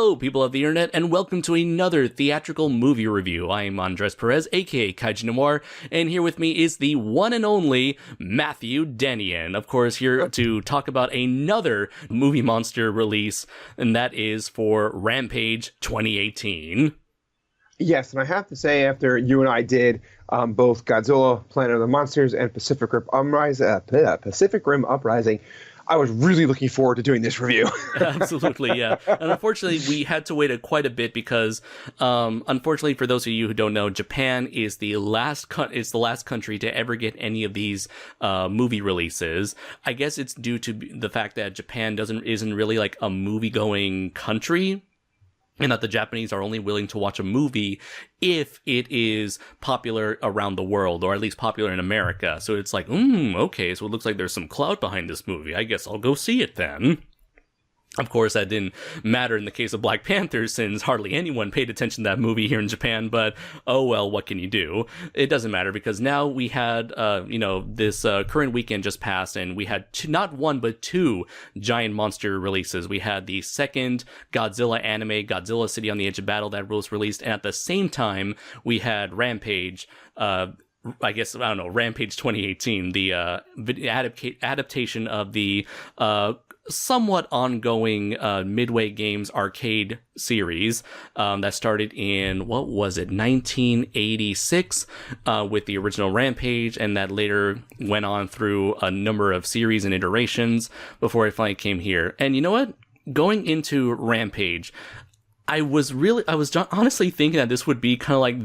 Hello, people of the internet, and welcome to another theatrical movie review. I am Andres Perez, aka Kaiji Noir, and here with me is the one and only Matthew Dennion. Of course, here to talk about another movie monster release, and that is for Rampage 2018. Yes, and I have to say, after you and I did both Godzilla, Planet of the Monsters, and Pacific Rim Uprising, I was really looking forward to doing this review. Absolutely, yeah. And unfortunately, we had to wait quite a bit because, unfortunately, for those of you who don't know, Japan is the last country to ever get any of these movie releases. I guess it's due to the fact that Japan isn't really like a movie-going country, and that the Japanese are only willing to watch a movie if it is popular around the world, or at least popular in America. So it's like, okay, so it looks like there's some clout behind this movie. I guess I'll go see it then. Of course, that didn't matter in the case of Black Panther, since hardly anyone paid attention to that movie here in Japan, but oh well, what can you do? It doesn't matter, because now we had, this current weekend just passed, and we had not one, but two giant monster releases. We had the second Godzilla anime, Godzilla City on the Edge of Battle, that was released, and at the same time, we had Rampage, Rampage 2018, the adaptation of the somewhat ongoing Midway Games arcade series that started in, 1986 with the original Rampage, and that later went on through a number of series and iterations before it finally came here. And you know what? Going into Rampage, I was honestly thinking that this would be kind of like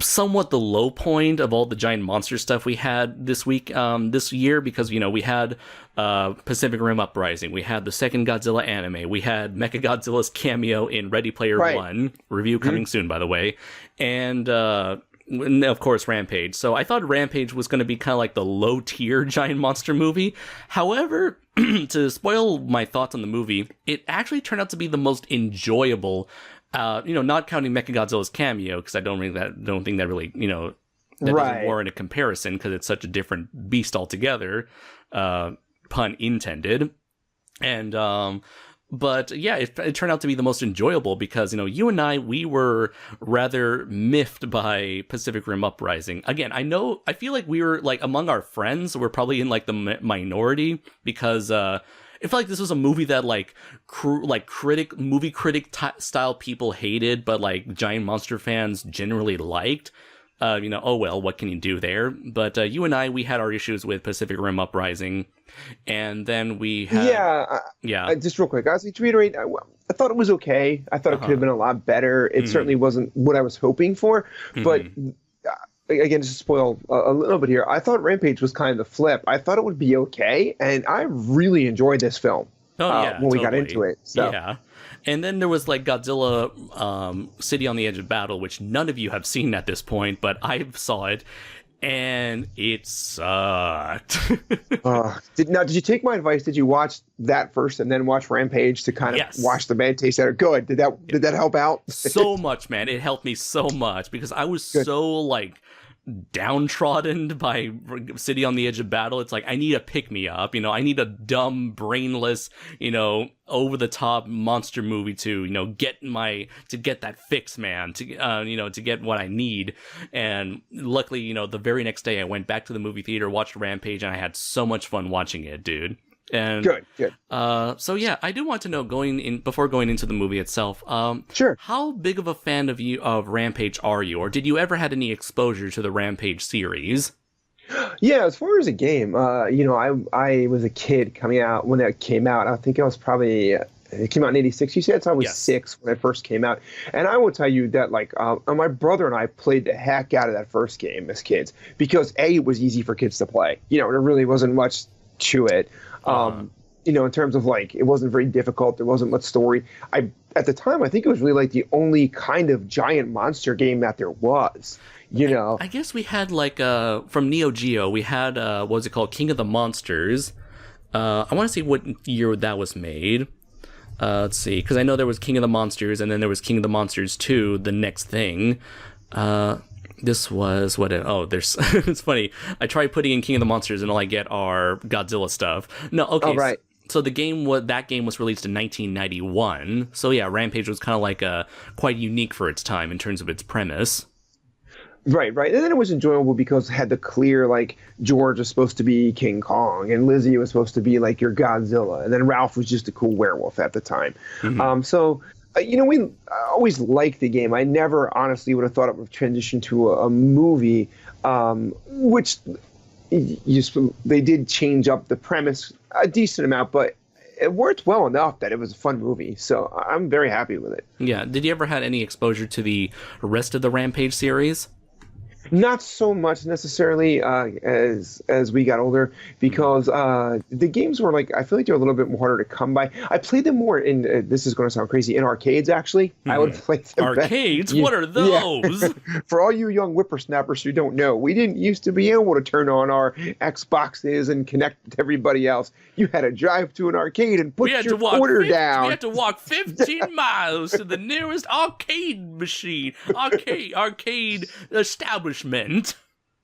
somewhat the low point of all the giant monster stuff we had this year, because we had Pacific Rim Uprising, we had the second Godzilla anime, we had Mechagodzilla's cameo in Ready Player One, review coming soon, by the way, and of course Rampage. So I thought Rampage was going to be kind of like the low tier giant monster movie. However, to spoil my thoughts on the movie, it actually turned out to be the most enjoyable. Not counting Mechagodzilla's cameo, because I don't think that really, that doesn't warrant a comparison, because it's such a different beast altogether, pun intended. And, but yeah, it turned out to be the most enjoyable, because, you and I, we were rather miffed by Pacific Rim Uprising. Again, I feel like we were, like, among our friends, we're probably in, like, the minority, because, I feel like this was a movie that movie critic style people hated, but like giant monster fans generally liked. Oh well, what can you do there? But you and I, we had our issues with Pacific Rim Uprising, and then we had just real quick, guys, to reiterate, I thought it was okay. I thought it could have been a lot better. It certainly wasn't what I was hoping for, but. Again, just to spoil a little bit here, I thought Rampage was kind of the flip. I thought it would be okay, and I really enjoyed this film when we got into it. So. Yeah. And then there was like Godzilla City on the Edge of Battle, which none of you have seen at this point, but I saw it, and it sucked. Did you take my advice? Did you watch that first and then watch Rampage to kind of wash the bad taste out of it? Good. Did that help out? So much, man. It helped me so much, because I was so downtrodden by City on the Edge of Battle. It's like, I need a pick-me-up, I need a dumb, brainless, over the top monster movie to get that fix, man, to get what I need. And luckily, the very next day I went back to the movie theater, watched Rampage, and I had so much fun watching it, dude. And good. So yeah, I do want to know, before going into the movie itself, sure, how big of a fan of Rampage are you, or did you ever had any exposure to the Rampage series? Yeah, as far as a game, I was a kid coming out when it came out. I think I was probably it came out in '86. You said, so I was 6 when it first came out, and I will tell you that my brother and I played the heck out of that first game as kids, because it was easy for kids to play. There really wasn't much to it. In terms of it wasn't very difficult. There wasn't much story. At the time, I think it was really the only kind of giant monster game that there was. I guess we had from Neo Geo, we had what was it called, King of the Monsters. I want to see what year that was made. Let's see, because I know there was King of the Monsters, and then there was King of the Monsters 2, the next thing. This was there's it's funny. I tried putting in King of the Monsters, and all I get are Godzilla stuff. No, okay. Oh, right. So the game was released in 1991. So yeah, Rampage was kind of like quite unique for its time in terms of its premise. Right, right. And then it was enjoyable because it had the clear, like, George was supposed to be King Kong, and Lizzie was supposed to be, like, your Godzilla, and then Ralph was just a cool werewolf at the time. We always liked the game. I never honestly would have thought it would transition to a movie, which they did change up the premise a decent amount, but it worked well enough that it was a fun movie. So I'm very happy with it. Yeah. Did you ever had any exposure to the rest of the Rampage series? Not so much necessarily as we got older, because the games were like, I feel like they're a little bit more harder to come by. I played them more in this is going to sound crazy, in arcades actually. I would play them arcades. What are those? Yeah. For all you young whippersnappers who don't know, we didn't used to be able to turn on our Xboxes and connect with everybody else. You had to drive to an arcade and put your quarter down. We had to walk 15 miles to the nearest arcade machine, arcade establishment.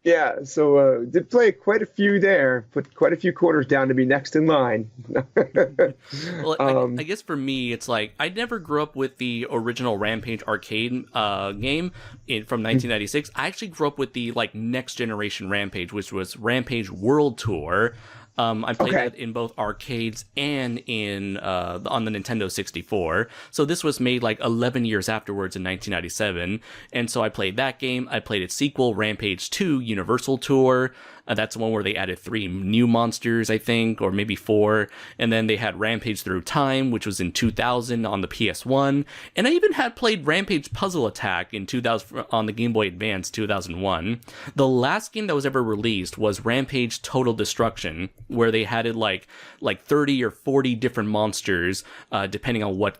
Yeah, so did play quite a few there, put quite a few quarters down to be next in line. Well, I guess for me, it's like, I never grew up with the original Rampage arcade game from 1996. I actually grew up with the next generation Rampage, which was Rampage World Tour. I played that in both arcades and on the Nintendo 64. So this was made 11 years afterwards in 1997. And so I played that game. I played its sequel, Rampage 2 Universal Tour. That's the one where they added 3 new monsters, I think, or maybe 4. And then they had Rampage Through Time, which was in 2000 on the PS1. And I even had played Rampage Puzzle Attack in 2000 on the Game Boy Advance 2001. The last game that was ever released was Rampage Total Destruction, where they had it like 30 or 40 different monsters, depending on what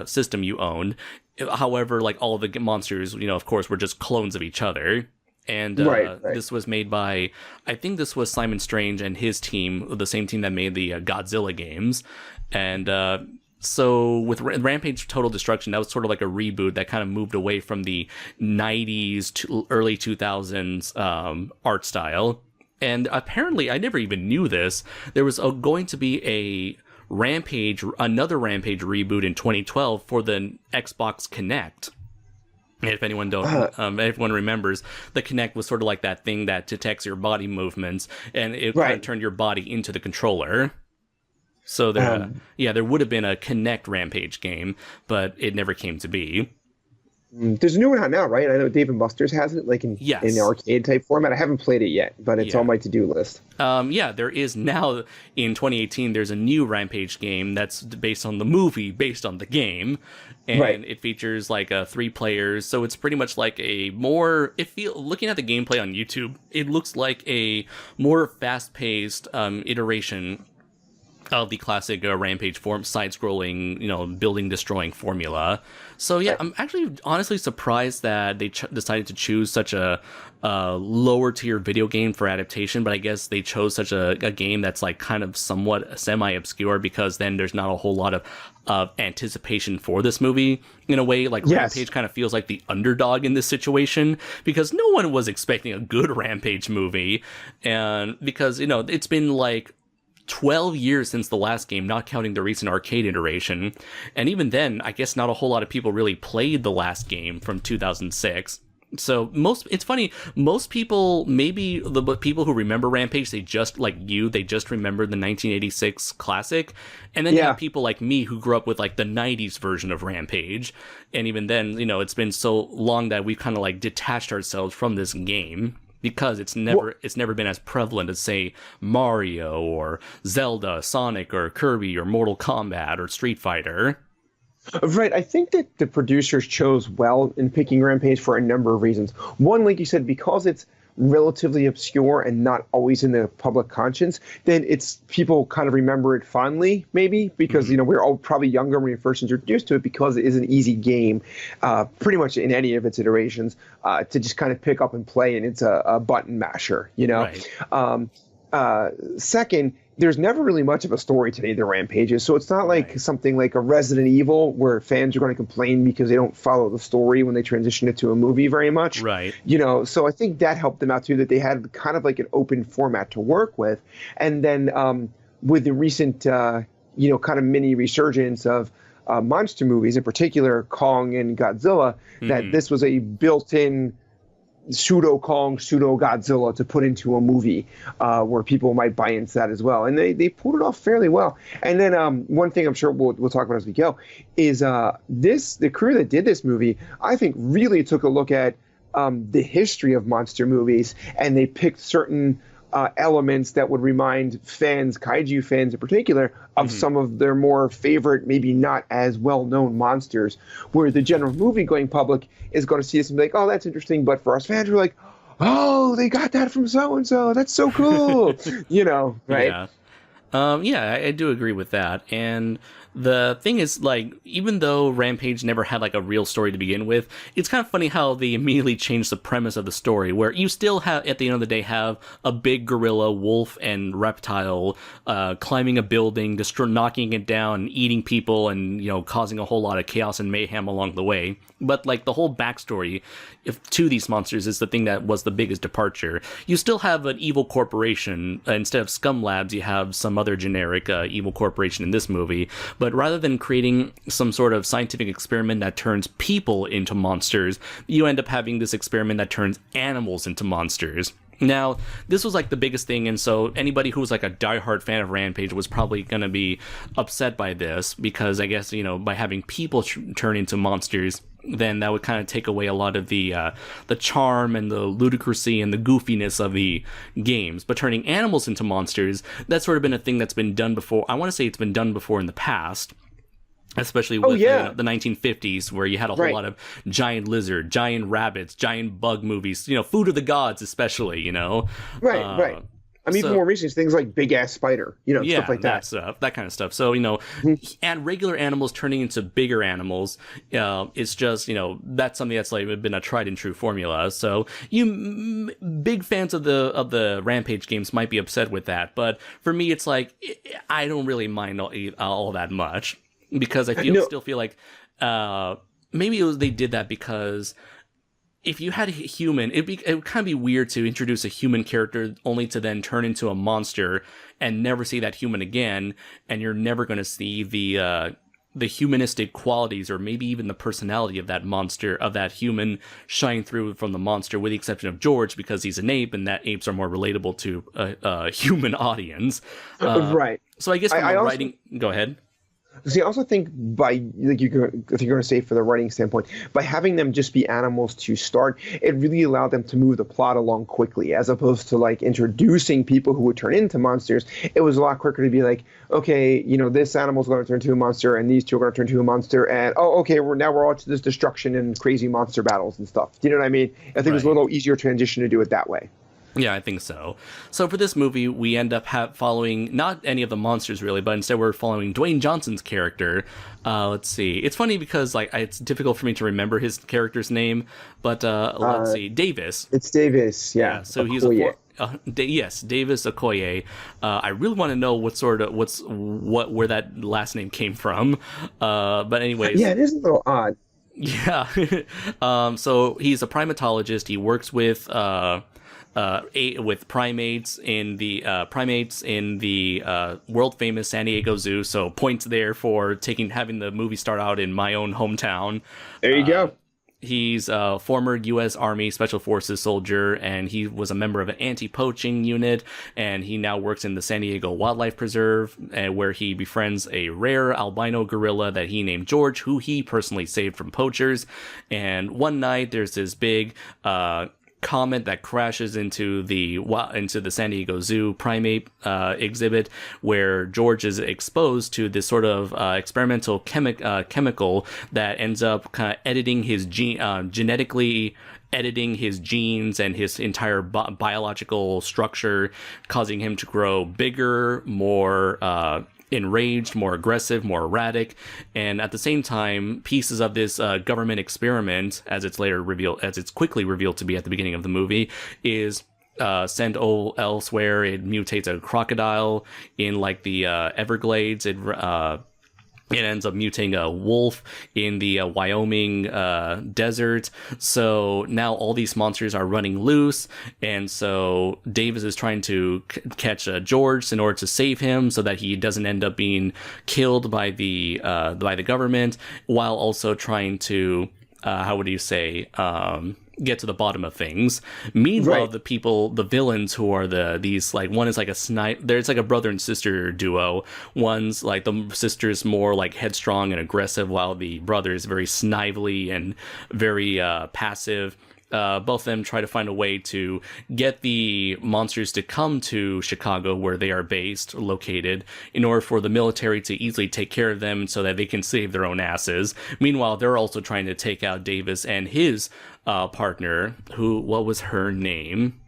system you owned. However, all of the monsters, of course, were just clones of each other. And this was made by, I think this was Simon Strange and his team, the same team that made the Godzilla games. And so with Rampage Total Destruction, that was sort of like a reboot that kind of moved away from the 90s to early 2000s art style. And apparently, I never even knew this, there was going to be another Rampage reboot in 2012 for the Xbox Kinect. If everyone remembers, the Kinect was sort of like that thing that detects your body movements, and it kind of turned your body into the controller. So there would have been a Kinect Rampage game, but it never came to be. There's a new one out now, right? I know Dave & Buster's has it, in the arcade type format. I haven't played it yet, but it's on my to-do list. There is now, in 2018, there's a new Rampage game that's based on the movie, based on the game, and it features 3 players, so it's pretty much looking at the gameplay on YouTube, it looks like a more fast-paced iteration of the classic Rampage form, side-scrolling, building, destroying formula. So yeah, I'm actually honestly surprised that they decided to choose such a lower-tier video game for adaptation, but I guess they chose such a game that's kind of somewhat semi-obscure, because then there's not a whole lot of anticipation for this movie. In a way, Rampage kind of feels like the underdog in this situation, because no one was expecting a good Rampage movie, and because, it's been 12 years since the last game, not counting the recent arcade iteration. And even then, I guess not a whole lot of people really played the last game from 2006. So it's funny, most people, maybe the people who remember Rampage, they just they just remember the 1986 classic. And then you have people like me who grew up with the 90s version of Rampage. And even then, it's been so long that we've kind of detached ourselves from this game, because it's never been as prevalent as, say, Mario or Zelda, Sonic or Kirby or Mortal Kombat or Street Fighter. Right. I think that the producers chose well in picking Rampage for a number of reasons. One, like you said, because it's relatively obscure and not always in the public conscience, then people kind of remember it fondly, maybe, because we're all probably younger when we first introduced to it, because it is an easy game, pretty much in any of its iterations, to just kind of pick up and play, and it's a button masher, Right. Second, there's never really much of a story to any of the Rampages, so it's not something like a Resident Evil where fans are going to complain because they don't follow the story when they transition it to a movie very much. Right. So I think that helped them out too, that they had kind of an open format to work with. And then with the recent kind of mini resurgence of monster movies, in particular Kong and Godzilla, that this was a built-in pseudo Kong, pseudo Godzilla to put into a movie where people might buy into that as well. And they pulled it off fairly well. And then one thing I'm sure we'll talk about as we go is the crew that did this movie, I think, really took a look at the history of monster movies, and they picked certain elements that would remind fans, kaiju fans in particular, of some of their more favorite, maybe not as well-known monsters, where the general movie-going public is going to see this and be like, oh, that's interesting, but for us fans, we're like, oh, they got that from so-and-so, that's so cool, right? Yeah, I do agree with that, and the thing is, like, even though Rampage never had, like, a real story to begin with, it's kind of funny how they immediately changed the premise of the story, where you still have, at the end of the day, have a big gorilla, wolf, and reptile climbing a building, knocking it down, eating people, and, causing a whole lot of chaos and mayhem along the way. But, like, the whole backstory to these monsters is the thing that was the biggest departure. You still have an evil corporation. Instead of Scum Labs, you have some other generic evil corporation in this movie. But rather than creating some sort of scientific experiment that turns people into monsters, you end up having this experiment that turns animals into monsters. Now, this was like the biggest thing, and so anybody who was like a diehard fan of Rampage was probably going to be upset by this, because I guess, by having people turn into monsters, then that would kind of take away a lot of the charm and the ludicrousy and the goofiness of the games. But turning animals into monsters, that's sort of been a thing that's been done before. I want to say it's been done before in the past. Especially with the 1950s, where you had a whole lot of giant lizard, giant rabbits, giant bug movies, Food of the Gods especially, Right. I mean, even more recent things like Big Ass Spider, stuff like that. That kind of stuff. So, and regular animals turning into bigger animals, it's just, that's something that's like been a tried and true formula. So you big fans of the Rampage games might be upset with that. But for me, it's like, I don't really mind all that much. Because I still feel like maybe they did that because if you had a human, it would kind of be weird to introduce a human character only to then turn into a monster and never see that human again, and you're never going to see the humanistic qualities or maybe even the personality of that monster, of that human, shine through from the monster, with the exception of George, because he's an ape and that apes are more relatable to a human audience. Right. So I guess from writing... Go ahead. See, I also think if you're going to say for the writing standpoint, by having them just be animals to start, it really allowed them to move the plot along quickly, as opposed to like introducing people who would turn into monsters. It was a lot quicker to be like, okay, this animal's going to turn into a monster, and these two are going to turn into a monster, and okay, we're all to this destruction and crazy monster battles and stuff. Do you know what I mean? I think it was a little easier transition to do it that way. Yeah, I think so. So for this movie, we end up following not any of the monsters really, but instead we're following Dwayne Johnson's character. Let's see. It's funny because it's difficult for me to remember his character's name, but let's see. Davis. It's Davis. Yeah. So he's yes, Davis Okoye. I really want to know where that last name came from. But anyways. Yeah, it is a little odd. Yeah. So he's a primatologist. He works with primates in the world famous San Diego Zoo. So points there for having the movie start out in my own hometown. There you go. He's a former U.S. Army Special Forces soldier, and he was a member of an anti-poaching unit, and he now works in the San Diego Wildlife Preserve, where he befriends a rare albino gorilla that he named George, who he personally saved from poachers. And one night, there's this big comet that crashes into the San Diego Zoo primate exhibit, where George is exposed to this sort of experimental chemical that ends up kind of editing his genetically editing his genes and his entire biological structure, causing him to grow bigger, more enraged, more aggressive, more erratic, and at the same time, pieces of this government experiment, as it's quickly revealed to be at the beginning of the movie, is sent elsewhere. It mutates a crocodile in like the Everglades. It ends up mutating a wolf in the Wyoming desert. So now all these monsters are running loose. And so Davis is trying to catch George in order to save him so that he doesn't end up being killed by the government, while also trying to, how would you say, get to the bottom of things. Meanwhile, right. The villains who are these like, one is like a snipe. There's like a brother and sister duo. One's like, the sister's more like headstrong and aggressive, while the brother is very snively and very passive. Both of them try to find a way to get the monsters to come to Chicago, where they are located, in order for the military to easily take care of them so that they can save their own asses. Meanwhile, they're also trying to take out Davis and his partner, what was her name?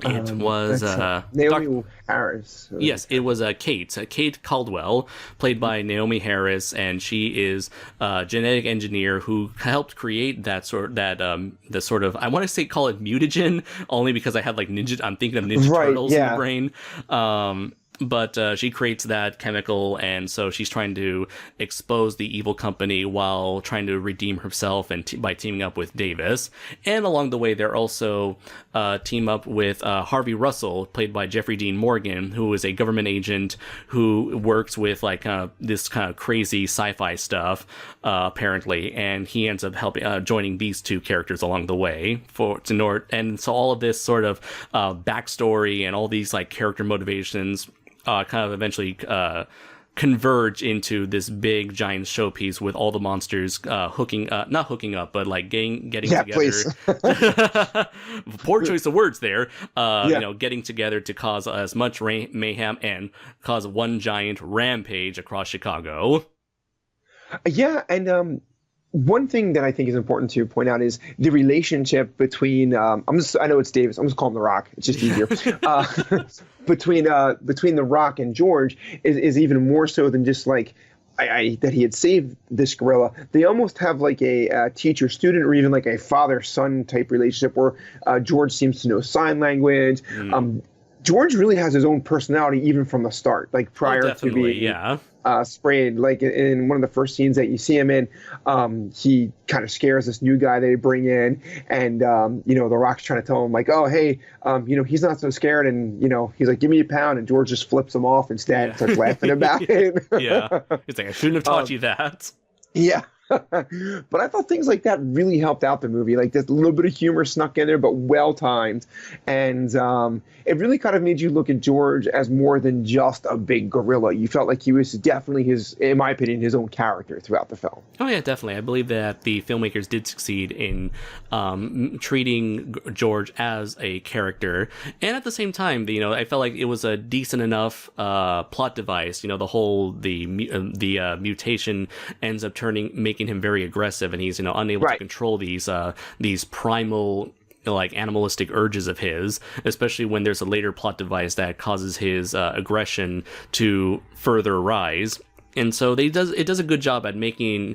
It was Naomi Harris. Yes, it was Kate Caldwell, played by Naomi Harris, and she is a genetic engineer who helped create the sort of, I want to say call it mutagen, only because I had like I'm thinking of Ninja Turtles in the brain. But she creates that chemical, and so she's trying to expose the evil company while trying to redeem herself and by teaming up with Davis. And along the way, they're also team up with Harvey Russell, played by Jeffrey Dean Morgan, who is a government agent who works with like this kind of crazy sci-fi stuff, apparently. And he ends up joining these two characters along the way and so all of this sort of backstory and all these like character motivations kind of eventually converge into this big giant showpiece with all the monsters not hooking up, but like getting together. Poor choice of words there. Getting together to cause as much mayhem and cause one giant rampage across Chicago. Yeah, and one thing that I think is important to point out is the relationship between I know it's Davis. I'm just calling him The Rock. It's just easier. Between The Rock and George is even more so than just like that he had saved this gorilla. They almost have like a teacher-student or even like a father-son type relationship where George seems to know sign language. George really has his own personality even from the start, like prior to being sprayed. Like in one of the first scenes that you see him in, he kind of scares this new guy they bring in, and The Rock's trying to tell him like, oh hey, he's not so scared, and he's like, give me a pound, and George just flips him off instead, starts laughing about it. He's like, I shouldn't have taught you that. Yeah. But I thought things like that really helped out the movie. Like there's a little bit of humor snuck in there, but well timed, and it really kind of made you look at George as more than just a big gorilla. You felt like he was definitely in my opinion, his own character throughout the film. Oh yeah, definitely. I believe that the filmmakers did succeed in treating George as a character, and at the same time, I felt like it was a decent enough plot device. The whole the mutation ends up making him very aggressive, and he's unable to control these primal like animalistic urges of his, especially when there's a later plot device that causes his aggression to further rise. And so it does a good job at making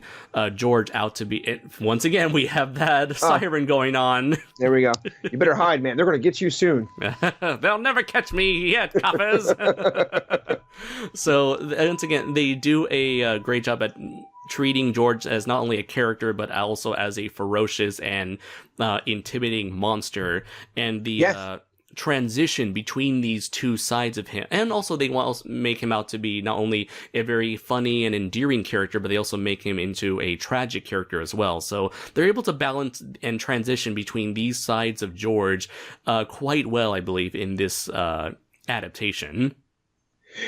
George out to be. Once again, we have that siren going on. There we go. You better hide, man. They're going to get you soon. They'll never catch me yet, coppers. So once again, they do a great job at treating George as not only a character, but also as a ferocious and intimidating monster. And the transition between these two sides of him, and also they want to make him out to be not only a very funny and endearing character, but they also make him into a tragic character as well. So they're able to balance and transition between these sides of George quite well, I believe, in this adaptation.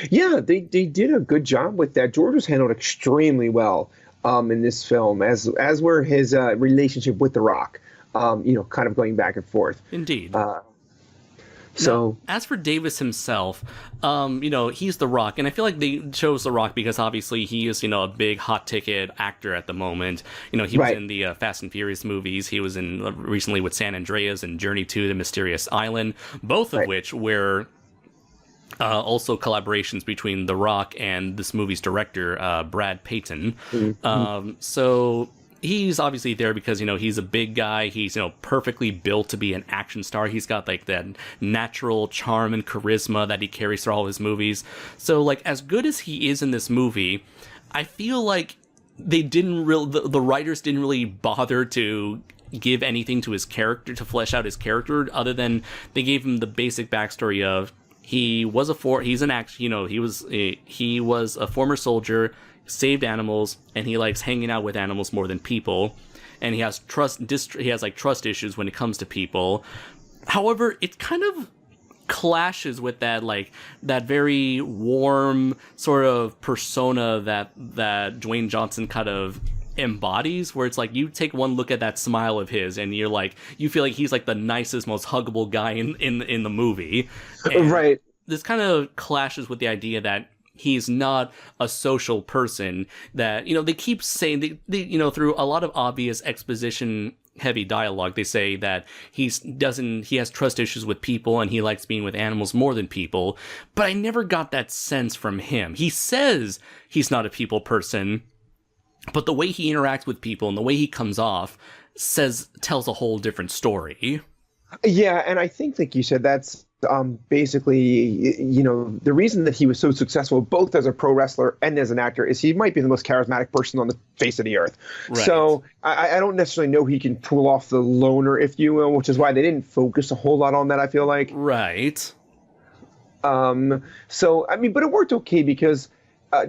Yeah, they did a good job with that. George was handled extremely well in this film, as were his relationship with The Rock, kind of going back and forth. Indeed. So now, as for Davis himself, he's The Rock, and I feel like they chose The Rock because obviously he is, a big hot ticket actor at the moment. He was in the Fast and Furious movies. He was in recently with San Andreas and Journey to the Mysterious Island, both of which were also collaborations between The Rock and this movie's director, Brad Payton. So he's obviously there because, he's a big guy. He's, perfectly built to be an action star. He's got like that natural charm and charisma that he carries through all his movies. So like as good as he is in this movie, I feel like they didn't the writers didn't really bother to give anything to his character, to flesh out his character, other than they gave him the basic backstory of he was a former soldier, saved animals, and he likes hanging out with animals more than people, and he has trust issues when it comes to people. However, it kind of clashes with that very warm sort of persona that Dwayne Johnson kind of embodies, where it's like you take one look at that smile of his and you feel like he's like the nicest, most huggable guy in the movie. And right. This kind of clashes with the idea that he's not a social person, that, they keep saying they through a lot of obvious exposition heavy dialogue, they say that he has trust issues with people and he likes being with animals more than people. But I never got that sense from him. He says he's not a people person, but the way he interacts with people and the way he comes off tells a whole different story. Yeah, and I think, like you said, that's basically, the reason that he was so successful, both as a pro wrestler and as an actor, is he might be the most charismatic person on the face of the earth. Right. So I don't necessarily know he can pull off the loner, if you will, which is why they didn't focus a whole lot on that, I feel like. Right. So, I mean, but it worked okay because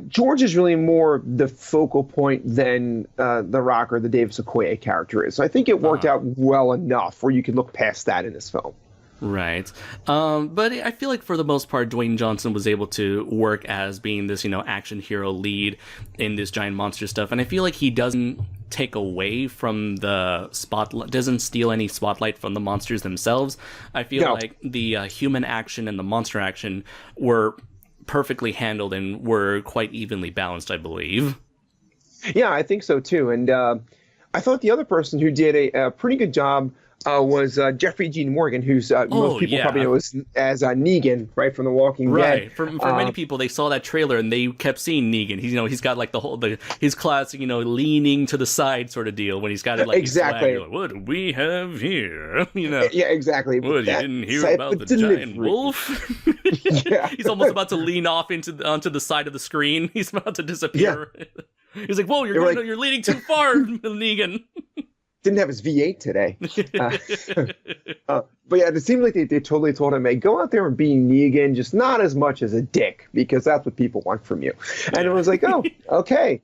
George is really more the focal point than the Rock or the Dave Sequoia character is. So I think it worked out well enough where you could look past that in this film. Right. But I feel like for the most part, Dwayne Johnson was able to work as being this, action hero lead in this giant monster stuff. And I feel like he doesn't take away from the spotlight, doesn't steal any spotlight from the monsters themselves. I feel like the human action and the monster action were perfectly handled and were quite evenly balanced, I believe. Yeah, I think so too. And I thought the other person who did a pretty good job was Jeffrey Dean Morgan, who's most people probably know as Negan, right, from The Walking Dead. Right. For many people, they saw that trailer and they kept seeing Negan. He's got like his classic, leaning to the side sort of deal when he's got it like exactly. Like, what do we have here? Yeah, exactly. What, you didn't hear about the giant wolf? Yeah. He's almost about to lean off onto the side of the screen. He's about to disappear. Yeah. He's like, "Whoa, you're leaning too far, Negan." Didn't have his V8 today. But yeah, it seemed like they totally told him, hey, go out there and be Negan, just not as much as a dick, because that's what people want from you. And it was like, oh, okay.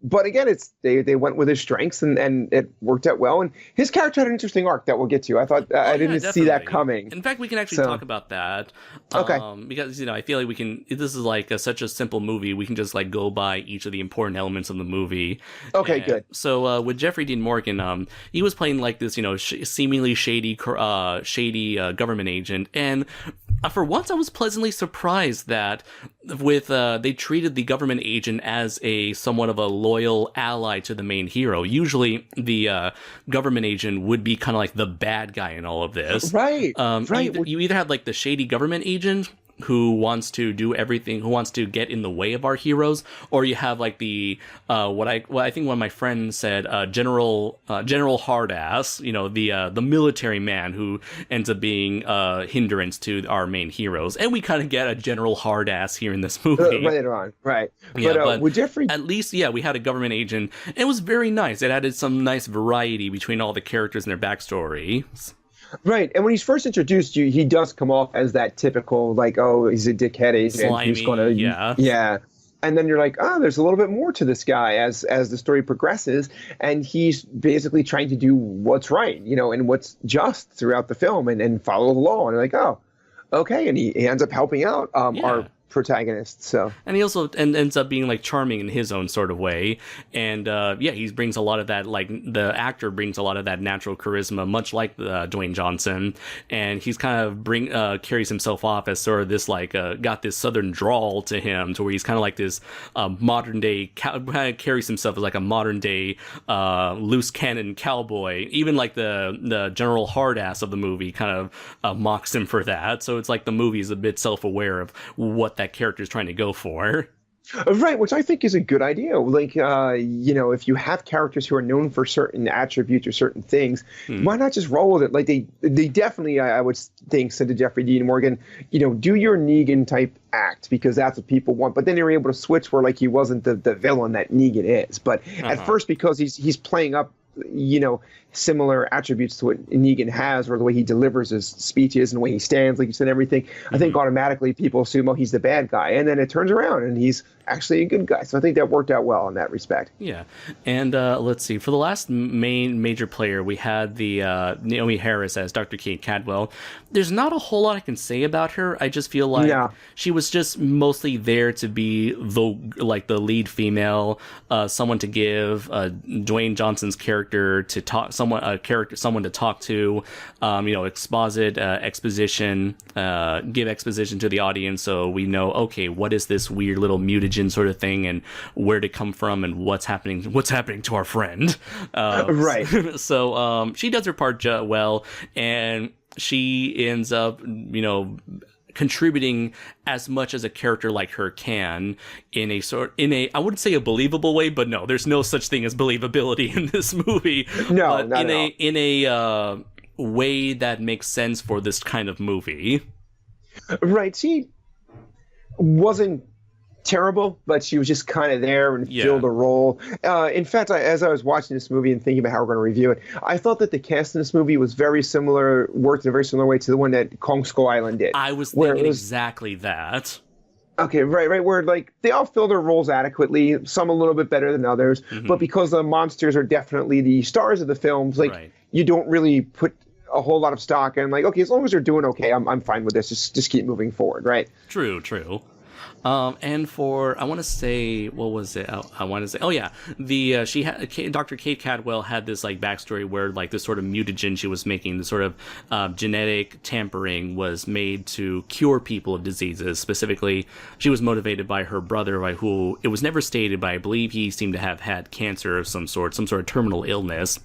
But again, they went with his strengths and it worked out well. And his character had an interesting arc that we'll get to. I thought I didn't see that coming. In fact, we can actually talk about that. Okay. Because I feel like we can. This is like such a simple movie. We can just like go by each of the important elements of the movie. Okay, good. So with Jeffrey Dean Morgan, he was playing like this, seemingly shady government agent, and for once, I was pleasantly surprised that they treated the government agent as somewhat of a loyal ally to the main hero. Usually, the government agent would be kind of like the bad guy in all of this. Right. Right. You either have like the shady government agent who wants to do everything, who wants to get in the way of our heroes, or you have like the what I think one of my friends said, General Hardass, the military man who ends up being a hindrance to our main heroes, and we kind of get a General Hardass here in this movie later on, right? Yeah, but with Jeffrey, at least we had a government agent. It was very nice. It added some nice variety between all the characters and their backstories. Right, and when he's first introduced you, he does come off as that typical, like, oh, he's a dickhead agent. Slimy, who's gonna, yeah. And then you're like, oh, there's a little bit more to this guy as the story progresses, and he's basically trying to do what's right, and what's just throughout the film, and follow the law. And you're like, oh, okay, and he ends up helping out our protagonist. So, and he also ends up being like charming in his own sort of way, and he brings a lot of that, like the actor brings a lot of that natural charisma, much like Dwayne Johnson, and he's kind of carries himself off as sort of this like got this southern drawl to him, to where he's kind of like this modern day kind of carries himself as like a modern day loose cannon cowboy. Even like the General Hardass of the movie kind of mocks him for that. So it's like the movie is a bit self-aware of what that character is trying to go for. Right, which I think is a good idea. Like, if you have characters who are known for certain attributes or certain things, why not just roll with it? Like they definitely, I would think, said to Jeffrey Dean Morgan, do your Negan type act because that's what people want. But then they were able to switch where like he wasn't the villain that Negan is. But at first, because he's playing up, similar attributes to what Negan has, or the way he delivers his speeches and the way he stands, like you said, everything. I think automatically people assume, oh, he's the bad guy, and then it turns around and he's actually a good guy. So I think that worked out well in that respect. Yeah, and let's see. For the last major player, we had the Naomi Harris as Dr. Kate Cadwell. There's not a whole lot I can say about her. I just feel like she was just mostly there to be the lead female, someone to give Dwayne Johnson's character to talk, someone to talk to, exposition, give exposition to the audience, so we know, okay, what is this weird little mutagen sort of thing, and where to come from, and what's happening to our friend. Right. So she does her part well, and she ends up, contributing as much as a character like her can in a I wouldn't say a believable way, but no, there's no such thing as believability in this movie. No, but in a way that makes sense for this kind of movie. Right. She wasn't terrible, but she was just kind of there and filled a role. In fact, as I was watching this movie and thinking about how we're going to review it, I thought that the cast in this movie was worked in a very similar way to the one that Kong Skull Island did. I was thinking exactly that. Okay, right, where like they all fill their roles adequately, some a little bit better than others, but because the monsters are definitely the stars of the films, like you don't really put a whole lot of stock in, like, okay, as long as they're doing okay, I'm fine with this. Just keep moving forward, right? True. And for, I want to say, what was it? I want to say, Dr. Kate Cadwell had this like backstory where like this sort of mutagen she was making, this sort of genetic tampering was made to cure people of diseases. Specifically, she was motivated by her brother, by who it was never stated, but I believe he seemed to have had cancer of some sort of terminal illness.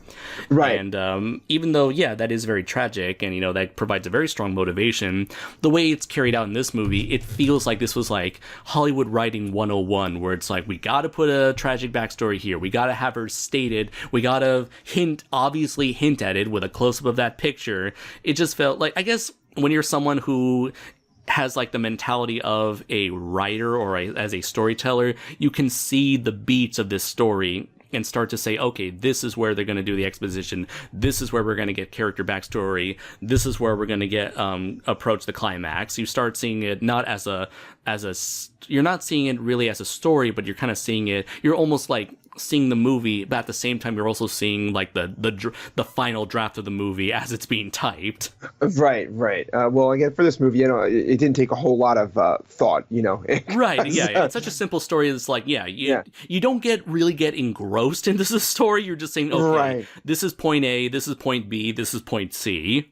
Right. And even though, that is very tragic, and that provides a very strong motivation, the way it's carried out in this movie, it feels like this was like Hollywood writing 101, where it's like, we gotta put a tragic backstory here, we gotta have her stated, we gotta obviously hint at it with a close-up of that picture. It just felt like, I guess when you're someone who has like the mentality of a writer or as a storyteller, you can see the beats of this story and start to say, okay, this is where they're going to do the exposition. This is where we're going to get character backstory. This is where we're going to get approach the climax. You start seeing it not you're not seeing it really as a story, but you're kind of seeing it. You're almost like seeing the movie, but at the same time, you're also seeing like the final draft of the movie as it's being typed. Right. Well, again, for this movie, it didn't take a whole lot of thought, Right. Yeah. It's such a simple story. It's like, you don't really get engrossed into the story. You're just saying, okay, this is point A, this is point B, this is point C.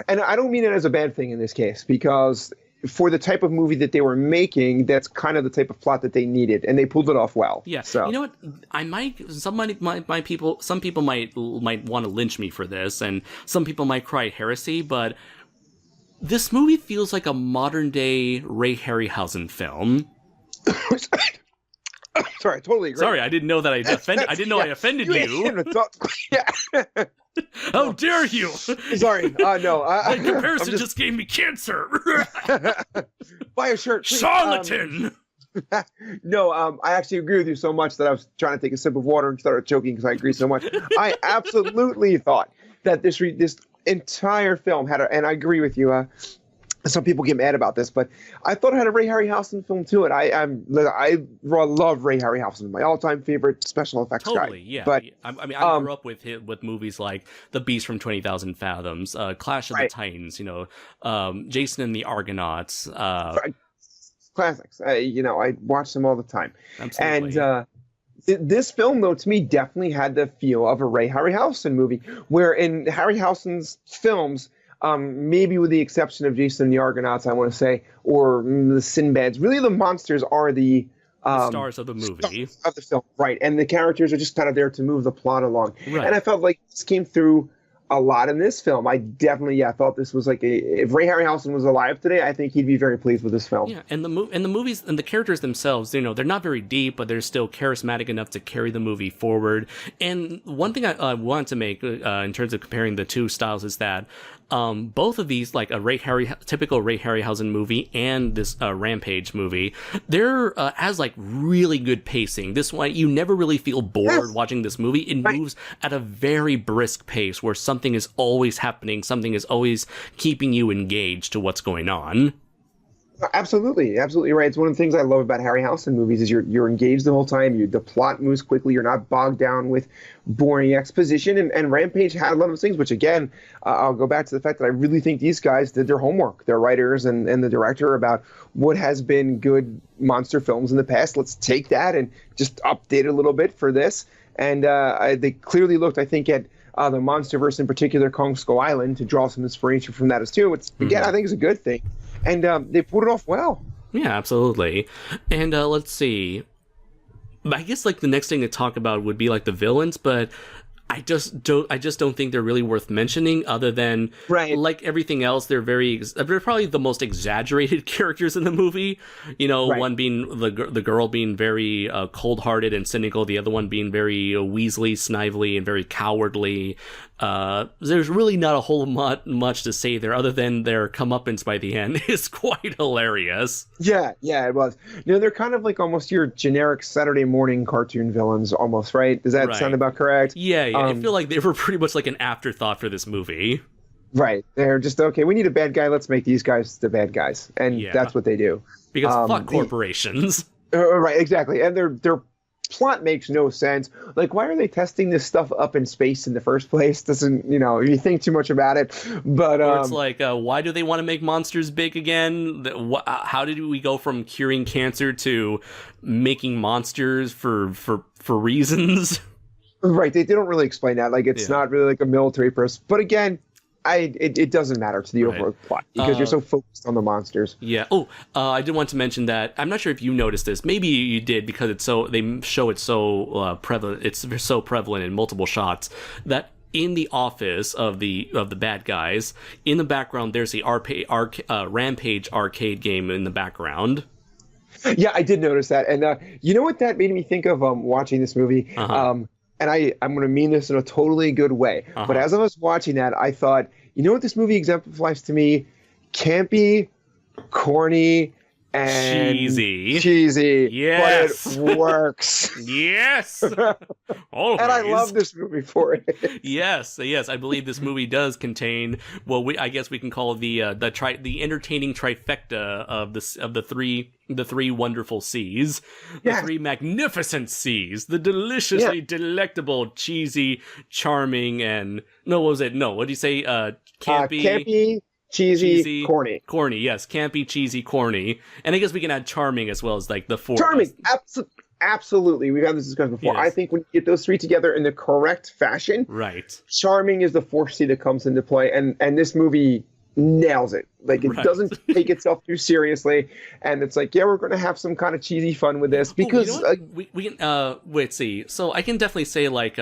And I don't mean it as a bad thing in this case, because for the type of movie that they were making, that's kind of the type of plot that they needed, and they pulled it off well. Yeah. So you know what? Some people might want to lynch me for this, and some people might cry heresy, but this movie feels like a modern day Ray Harryhausen film. Sorry, I totally agree. Sorry, I didn't know that I offended you. Yeah. How dare you? Sorry. No. That comparison just gave me cancer. Buy a shirt, please. Charlatan. No, I actually agree with you so much that I was trying to take a sip of water and started choking because I agree so much. I absolutely thought that this entire film had and I agree with you. Some people get mad about this, but I thought it had a Ray Harryhausen film to it. I love Ray Harryhausen, my all-time favorite special effects guy. Totally, yeah. But I grew up with movies like The Beast from 20,000 Fathoms, Clash of the Titans, Jason and the Argonauts. Classics. I watch them all the time. Absolutely. And this film, though, to me, definitely had the feel of a Ray Harryhausen movie, where in Harryhausen's films, maybe with the exception of Jason and the Argonauts, I want to say, or the Sinbads, really the monsters are the stars of the movie. Stars of the film, right. And the characters are just kind of there to move the plot along. Right. And I felt like this came through a lot in this film. I definitely, thought this was like if Ray Harryhausen was alive today, I think he'd be very pleased with this film. Yeah, and the movies and the characters themselves, they're not very deep, but they're still charismatic enough to carry the movie forward. And one thing I want to make in terms of comparing the two styles is that both of these, like a typical Ray Harryhausen movie and this Rampage movie, they're has like really good pacing. This one, you never really feel bored watching this movie. It moves at a very brisk pace where something is always happening, something is always keeping you engaged to what's going on. Absolutely right. It's one of the things I love about Harryhausen movies is you're engaged the whole time. The plot moves quickly. You're not bogged down with boring exposition. And Rampage had a lot of things, which again, I'll go back to the fact that I really think these guys did their homework. Their writers and the director about what has been good monster films in the past. Let's take that and just update it a little bit for this. And they clearly looked, I think, at the MonsterVerse, in particular, Kong Skull Island, to draw some inspiration from that as too. Which again, I think is a good thing. And they pulled it off well. Yeah, absolutely. And let's see. I guess like the next thing to talk about would be like the villains, but I just don't think they're really worth mentioning. Other than like everything else, they're probably the most exaggerated characters in the movie. One being the girl being very cold-hearted and cynical, the other one being very weaselly, snively, and very cowardly. There's really not a whole much to say there, other than their comeuppance by the end is quite hilarious. Yeah, it was. They're kind of like almost your generic Saturday morning cartoon villains, almost, right? Does that sound about correct? Yeah. I feel like they were pretty much like an afterthought for this movie. Right. They're just, okay, we need a bad guy, let's make these guys the bad guys. And that's what they do. Because fuck corporations. Right, exactly. And their plot makes no sense. Like, why are they testing this stuff up in space in the first place? Doesn't, you think too much about it. But it's like, why do they want to make monsters big again? How did we go from curing cancer to making monsters for reasons? Right, they don't really explain that. Like, it's not really like a military person. But again, it doesn't matter to the overall plot because you're so focused on the monsters. Yeah. Oh, I did want to mention that I'm not sure if you noticed this. Maybe you did because they show it so prevalent. It's so prevalent in multiple shots that in the office of the bad guys, in the background, there's the Rampage arcade game in the background. Yeah, I did notice that, and you know what that made me think of watching this movie. And I'm going to mean this in a totally good way. But as I was watching that, I thought, you know what this movie exemplifies to me? Campy, corny, and cheesy. Yes. But it works. Yes. And I love this movie for it. Yes. I believe this movie does contain I guess we can call the entertaining trifecta of the three wonderful C's, the three magnificent C's, the deliciously delectable, cheesy, charming, and what did you say? Campy, cheesy, corny. Corny, yes. Campy, cheesy, corny. And I guess we can add charming as well as like the four. Charming, absolutely. We've had this discussion before. Yes. I think when you get those three together in the correct fashion, charming is the fourth C that comes into play. And this movie nails it. Like, it doesn't take itself too seriously. And it's like, we're going to have some kind of cheesy fun with this because... we can, let's see. So I can definitely say like,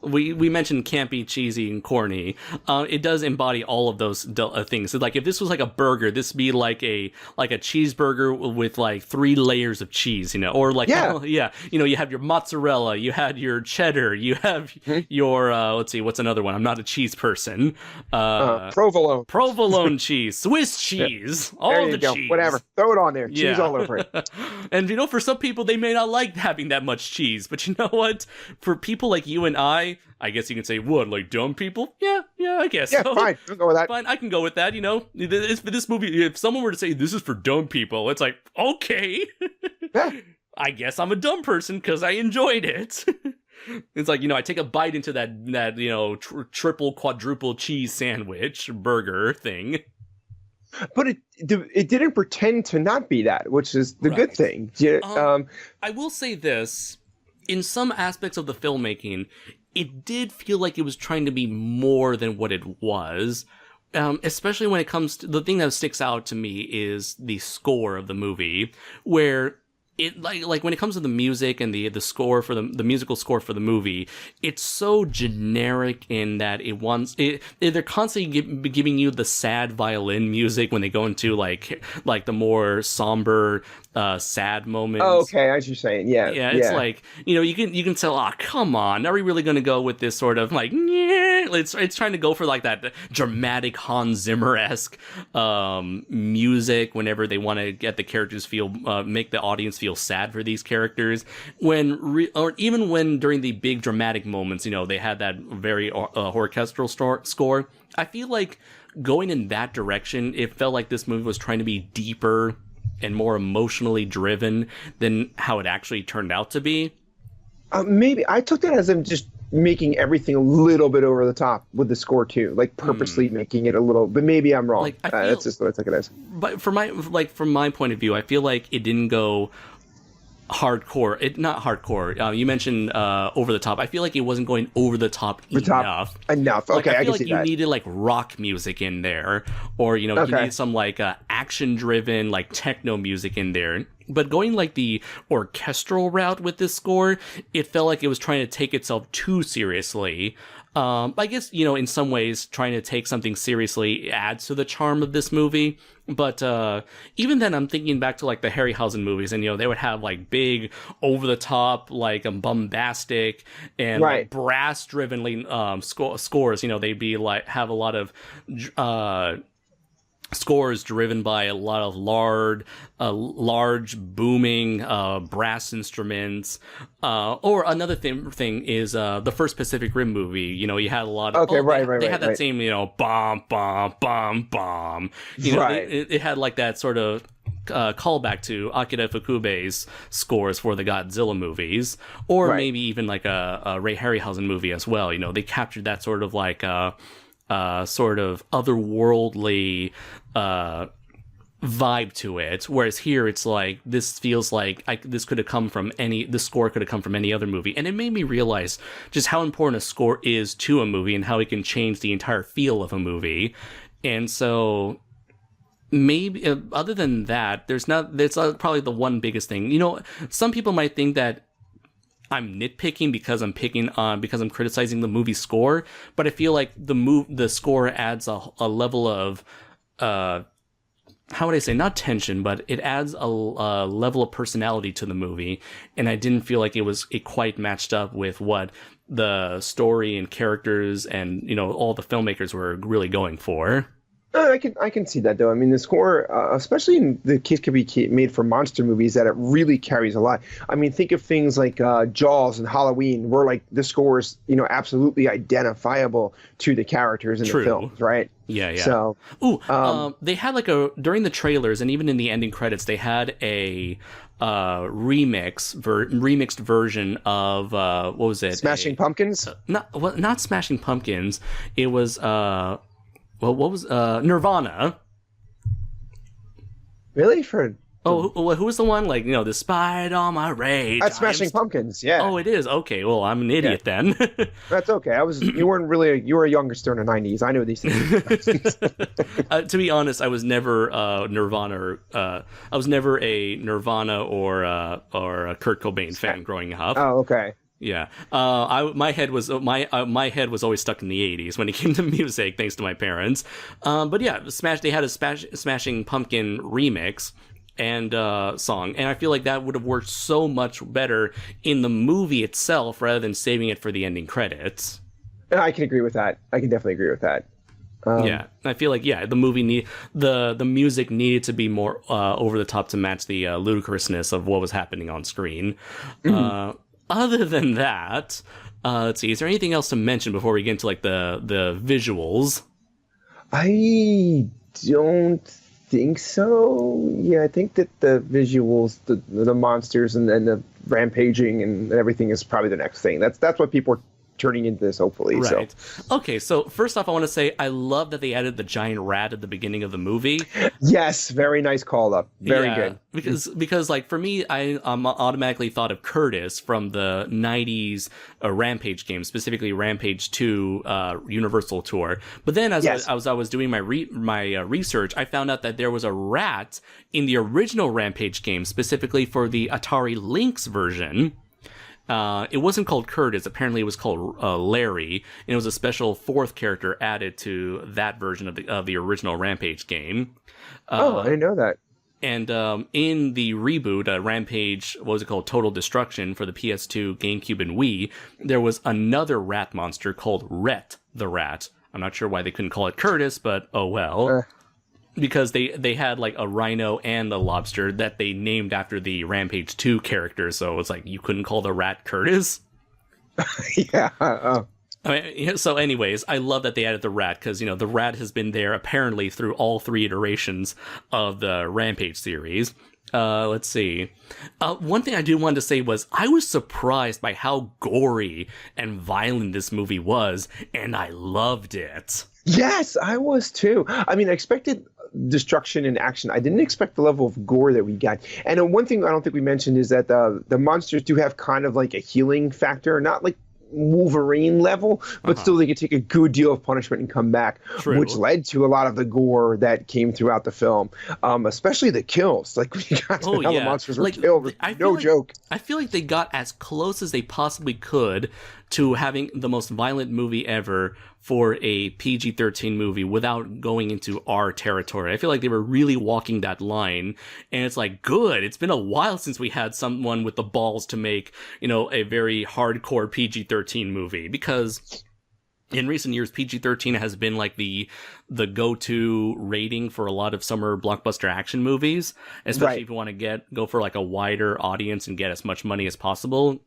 we mentioned campy, cheesy, and corny. It does embody all of those things. So, like, if this was like a burger, this would be like a cheeseburger with like 3 layers of cheese, or like you have your mozzarella, you had your cheddar, you have your let's see, what's another one? I'm not a cheese person. Provolone cheese, Swiss cheese, all the cheese, whatever. Throw it on there, cheese all over it. And for some people they may not like having that much cheese, but you know what? For people like you and I guess you can say, what, like dumb people? Yeah, I guess. Yeah, so. Fine. I'll go with that. Fine, I can go with that, This movie, if someone were to say, this is for dumb people, it's like, okay. I guess I'm a dumb person because I enjoyed it. It's like, I take a bite into that triple, quadruple cheese sandwich burger thing. But it didn't pretend to not be that, which is the good thing. I will say this. In some aspects of the filmmaking, it did feel like it was trying to be more than what it was. Especially when it comes to the thing that sticks out to me is the score of the movie, where it like when it comes to the music and the score for the musical score for the movie, it's so generic in that they're constantly giving you the sad violin music when they go into like the more somber sad moments. Oh, okay, as you're saying, yeah, it's like, you can tell, oh, come on, are we really going to go with this sort of like, it's trying to go for like that dramatic Hans Zimmer-esque music whenever they want to get the characters make the audience feel sad for these characters, or even when during the big dramatic moments, they had that very orchestral score. I feel like going in that direction, it felt like this movie was trying to be deeper and more emotionally driven than how it actually turned out to be. Maybe I took that as them just making everything a little bit over the top with the score too, like purposely making it a little. But maybe I'm wrong. That's just what I took it as. But from my point of view, I feel like it didn't go hardcore. Not hardcore. You mentioned over the top. I feel like it wasn't going over the top enough. Okay, I feel like you needed like rock music in there, or you need some like action driven like techno music in there. But going like the orchestral route with this score, it felt like it was trying to take itself too seriously. I guess, in some ways, trying to take something seriously adds to the charm of this movie. But even then, I'm thinking back to like the Harryhausen movies, and they would have like big, over the top, like bombastic and like, brass driven scores. They'd be like have a lot of scores driven by a lot of large booming brass instruments. Or another thing is the first Pacific Rim movie. You had a lot of they had that same bomb bomb bomb bomb. It had like that sort of callback to Akira Ifukube's scores for the Godzilla movies, or maybe even like a Ray Harryhausen movie as well. They captured that sort of like sort of otherworldly vibe to it, whereas here it's like this feels like this score could have come from any other movie. And it made me realize just how important a score is to a movie and how it can change the entire feel of a movie. And so maybe other than that, there's probably the one biggest thing. Some people might think that I'm nitpicking because I'm criticizing the movie score, but I feel like the score adds a level of how would I say, not tension, but it adds a level of personality to the movie, and I didn't feel like it quite matched up with what the story and characters and all the filmmakers were really going for. I can see that, though. I mean, the score, especially in the case could be made for monster movies, that it really carries a lot. I mean, think of things like Jaws and Halloween, where like the score is, absolutely identifiable to the characters in the films, right? Yeah. So, they had like during the trailers and even in the ending credits, they had a remixed version of what was it? Smashing Pumpkins? Not Smashing Pumpkins. It was what was Nirvana? Really? Who was the one? Like, despite all my rage. That's Smashing Pumpkins, yeah. Oh, it is? Okay, well, I'm an idiot then. That's okay. You were a youngster in the 90s. I know these things. To be honest, I was never Nirvana. I was never a Nirvana or a Kurt Cobain fan growing up. Oh, okay. Yeah, my head was always stuck in the 80s when it came to music, thanks to my parents. But yeah, they had a Smashing Pumpkin remix and song, and I feel like that would have worked so much better in the movie itself rather than saving it for the ending credits. I can agree with that. I can definitely agree with that. Yeah, I feel like the movie the music needed to be more over the top to match the ludicrousness of what was happening on screen. Mm-hmm. Other than that, let's see, is there anything else to mention before we get into like the visuals? I don't think so. Yeah, I think that the visuals, the monsters and the rampaging and everything is probably the next thing. That's what people are turning into this, hopefully. Right. So. Okay, so first off, I want to say I love that they added the giant rat at the beginning of the movie. Yes, very nice call up. Very good. Because like for me, I automatically thought of Curtis from the 90s Rampage game, specifically Rampage 2 Universal Tour. But then as I was doing my research, I found out that there was a rat in the original Rampage game, specifically for the Atari Lynx version. It wasn't called Curtis. Apparently, it was called Larry, and it was a special fourth character added to that version of the original Rampage game. I didn't know that. And in the reboot, Rampage, what was it called? Total Destruction for the PS2, GameCube, and Wii, there was another rat monster called Rhett the Rat. I'm not sure why they couldn't call it Curtis, but oh well. Because they had like a rhino and a lobster that they named after the Rampage 2 character, so it's like you couldn't call the rat Curtis. Yeah. I mean, so anyways, I love that they added the rat because, you know, the rat has been there apparently through all 3 iterations of the Rampage series. Let's see. One thing I do want to say was I was surprised by how gory and violent this movie was, and I loved it. Yes, I was too. I mean, I expected destruction and action. I didn't expect the level of gore that we got. And one thing I don't think we mentioned is that the monsters do have kind of like a healing factor, not like Wolverine level, but still they could take a good deal of punishment and come back. True. Which led to a lot of the gore that came throughout the film, especially the kills. Like when you got to how the monsters were killed, no joke. I feel like they got as close as they possibly could to having the most violent movie ever for a PG-13 movie without going into R territory. I feel like they were really walking that line, and it's like, good. It's been a while since we had someone with the balls to make, you know, a very hardcore PG-13 movie, because in recent years, PG-13 has been like the go-to rating for a lot of summer blockbuster action movies, especially if you want to go for like a wider audience and get as much money as possible.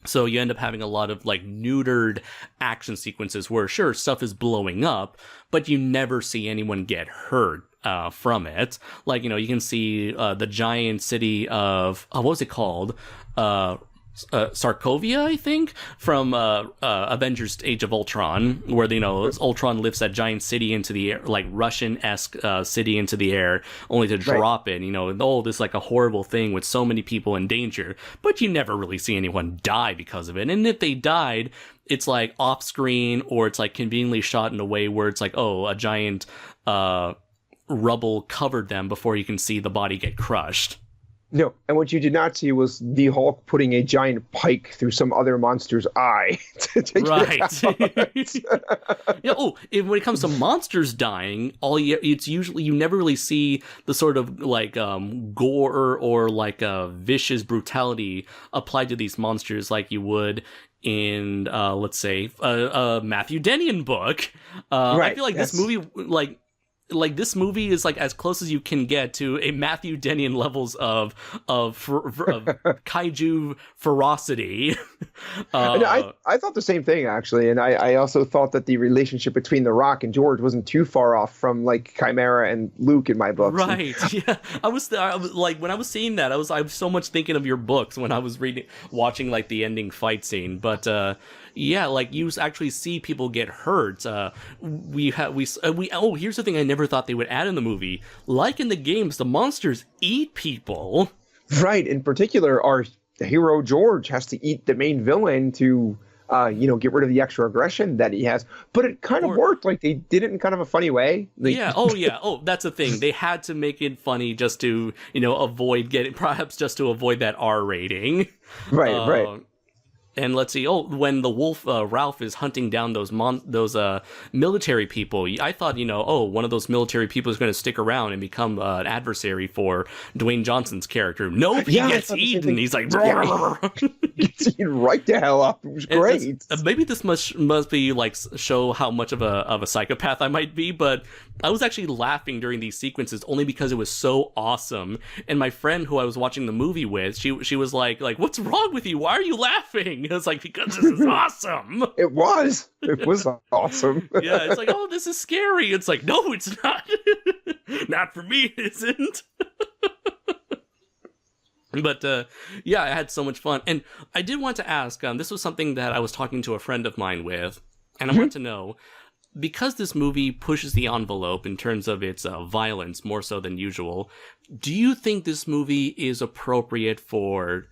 So you end up having a lot of like neutered action sequences where sure, stuff is blowing up, but you never see anyone get hurt from it. Like, you know, you can see the giant city of, what was it called? Sarkovia, I think, from Avengers Age of Ultron, where, you know, Ultron lifts that giant city into the air, like Russian-esque city into the air, only to drop it, you know, this like a horrible thing with so many people in danger, but you never really see anyone die because of it. And if they died, it's like off screen, or it's like conveniently shot in a way where it's like, oh, a giant rubble covered them before you can see the body get crushed. No, and what you did not see was the Hulk putting a giant pike through some other monster's eye. Right. Yeah. Oh, when it comes to monsters dying, it's usually, you never really see the sort of like gore or like vicious brutality applied to these monsters like you would in let's say a Matthew Dennion book. I feel like this movie like this movie is like as close as you can get to a Matthew Dennion levels of kaiju ferocity. I thought the same thing, actually, and I also thought that the relationship between The Rock and George wasn't too far off from like Chimera and Luke in my books. Right? Yeah, I was like, when I was seeing that, I was so much thinking of your books when I was watching like the ending fight scene, but. Yeah, like you actually see people get hurt. Oh, here's the thing I never thought they would add in the movie. Like in the games, the monsters eat people. Right. In particular, our hero George has to eat the main villain to, get rid of the extra aggression that he has. But it kind of worked. Like they did it in kind of a funny way. Oh, that's the thing. They had to make it funny just to, avoid just to avoid that R rating. Right. And let's see. Oh, when the wolf Ralph is hunting down those military people, I thought, one of those military people is going to stick around and become an adversary for Dwayne Johnson's character. Nope, he gets eaten. He's like, gets eaten right the hell up. It was great. Maybe this must be like show how much of a psychopath I might be, but I was actually laughing during these sequences only because it was so awesome. And my friend who I was watching the movie with, she was like, what's wrong with you? Why are you laughing? It's like, because this is awesome. It was awesome. Yeah, it's like, oh, this is scary. It's like, no, it's not. Not for me, it isn't. But yeah, I had so much fun. And I did want to ask, this was something that I was talking to a friend of mine with, and I want to know, because this movie pushes the envelope in terms of its violence more so than usual, do you think this movie is appropriate for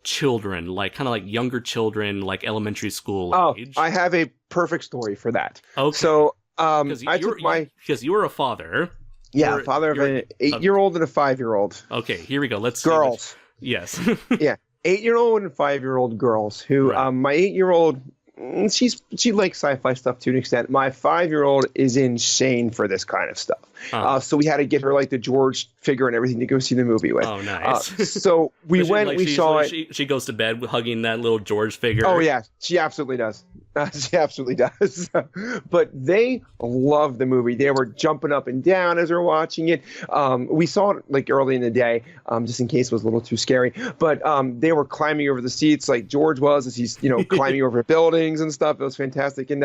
children, like kind of like younger children, like elementary school age? I have a perfect story for that. Okay. So because you were a father. Yeah, father of an 8-year-old and a 5-year-old. Okay, here we go. Let's girls. Yes. Yeah, 8-year-old and 5-year-old girls. Who my 8-year-old, she likes sci-fi stuff to an extent. My 5-year-old is insane for this kind of stuff. So we had to get her like the George figure and everything to go see the movie with. Oh, nice. So we went. We saw it. She goes to bed hugging that little George figure. Oh yeah, she absolutely does. She absolutely does. But they love the movie. They were jumping up and down as we were watching it. We saw it like early in the day, just in case it was a little too scary. But they were climbing over the seats like George was, as he's climbing over buildings and stuff. It was fantastic. And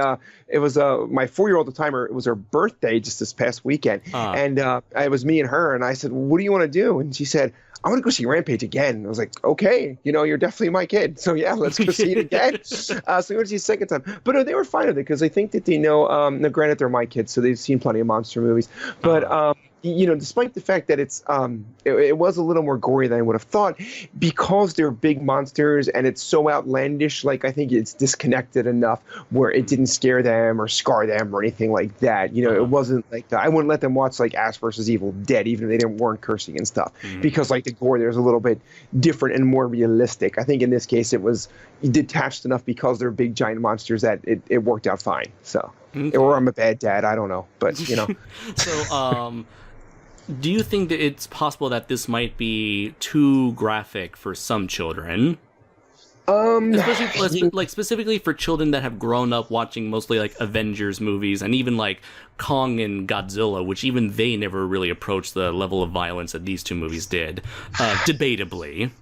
it was my 4-year-old at the time. It was her birthday just this past weekend, and it was me and her. And I said, "What do you want to do?" And she said, "I want to go see Rampage again." And I was like, "Okay, you're definitely my kid. So yeah, let's go see it again." So we went to see it a second time. But no, they were fine with it because I think that they know, now granted they're my kids, so they've seen plenty of monster movies. But, despite the fact that it was a little more gory than I would have thought, because they're big monsters and it's so outlandish, like I think it's disconnected enough where it didn't scare them or scar them or anything like that. It wasn't like that. I wouldn't let them watch like Ash vs. Evil Dead, even if they weren't cursing and stuff, because like the gore there's a little bit different and more realistic. I think in this case it was detached enough because they're big giant monsters that it worked out fine. So, or I'm a bad dad, I don't know, but So, do you think that it's possible that this might be too graphic for some children? Especially like specifically for children that have grown up watching mostly like Avengers movies and even like Kong and Godzilla, which even they never really approached the level of violence that these two movies did, debatably.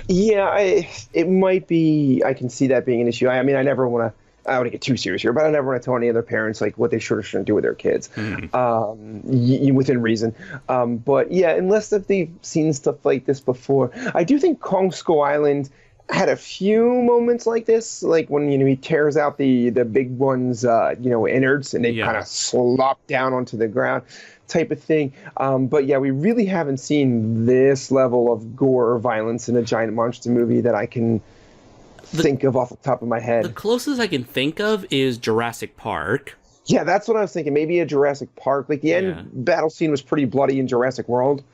Yeah, it might be. I can see that being an issue. I mean, I don't want to get too serious here, but I never want to tell any other parents like what they should or shouldn't do with their kids, within reason. But yeah, unless they've seen stuff like this before, I do think Kong Skull Island had a few moments like this, like when he tears out the big one's innards and they kind of slop down onto the ground, type of thing. But yeah, we really haven't seen this level of gore or violence in a giant monster movie that I can think of off the top of my head. The closest I can think of is Jurassic Park. Yeah, that's what I was thinking. Maybe a Jurassic Park. Like the end battle scene was pretty bloody in Jurassic World.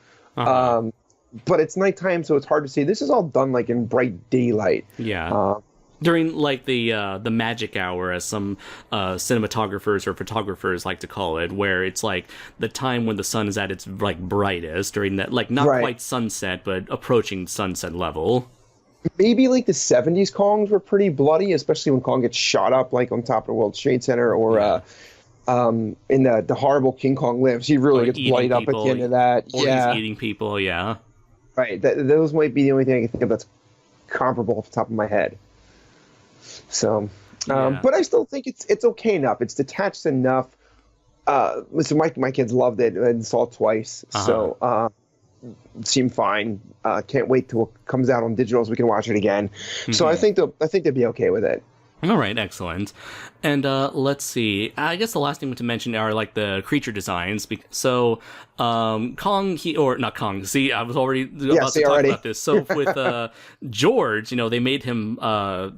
But it's nighttime, so it's hard to see. This is all done like in bright daylight. Yeah. During like the magic hour, as some cinematographers or photographers like to call it, where it's like the time when the sun is at its like brightest, during that like not quite sunset but approaching sunset level. Maybe like the 70s Kongs were pretty bloody, especially when Kong gets shot up like on top of the World Trade Center, or in the horrible King Kong Lives. He really gets bloodied up at the end of that. Or he's eating people, Right. Those might be the only thing I can think of that's comparable off the top of my head. So, but I still think it's okay enough. It's detached enough. Listen, my kids loved it and saw it twice. So, seemed fine. Can't wait till it comes out on digital so we can watch it again. So I think they'd be okay with it. All right, excellent. And let's see. I guess the last thing to mention are like the creature designs. So Kong, not Kong. See, I was already about to talk about this. So with George, they made him.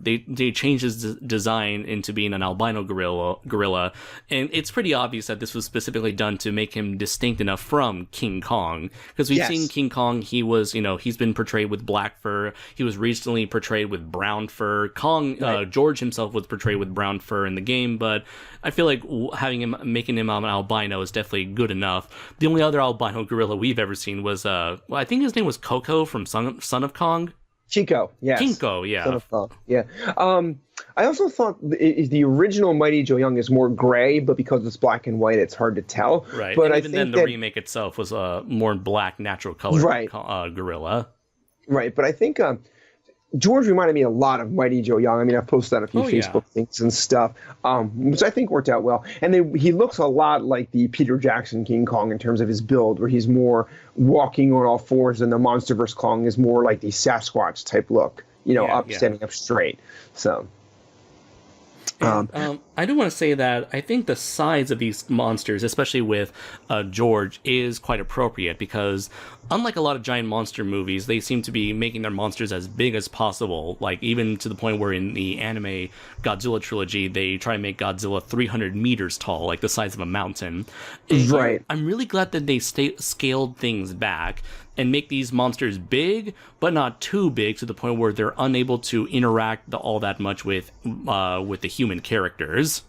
They changed his design into being an albino gorilla, and it's pretty obvious that this was specifically done to make him distinct enough from King Kong, because we've seen King Kong. He was, he's been portrayed with black fur. He was recently portrayed with brown fur. George himself was portrayed with brown fur in the game, but I feel like making him an albino is definitely good enough. The only other albino gorilla we've ever seen was I think his name was Coco from Son of Kong. Chico, yes. Kinko, yeah. Son of Kong, yeah. I also thought the original Mighty Joe Young is more gray, but because it's black and white, it's hard to tell. Right, but and even then the remake itself was more black, natural color gorilla. Right, but I think George reminded me a lot of Mighty Joe Young. I mean, I've posted on a few Facebook things and stuff, which I think worked out well. And he looks a lot like the Peter Jackson King Kong in terms of his build, where he's more walking on all fours, and the MonsterVerse Kong is more like the Sasquatch type look, standing up straight. So. I do want to say that I think the size of these monsters, especially with George, is quite appropriate because unlike a lot of giant monster movies, they seem to be making their monsters as big as possible, like even to the point where in the anime Godzilla trilogy, they try to make Godzilla 300 meters tall, like the size of a mountain. Right. I'm really glad that they scaled things back and make these monsters big, but not too big to the point where they're unable to interact all that much with the human characters.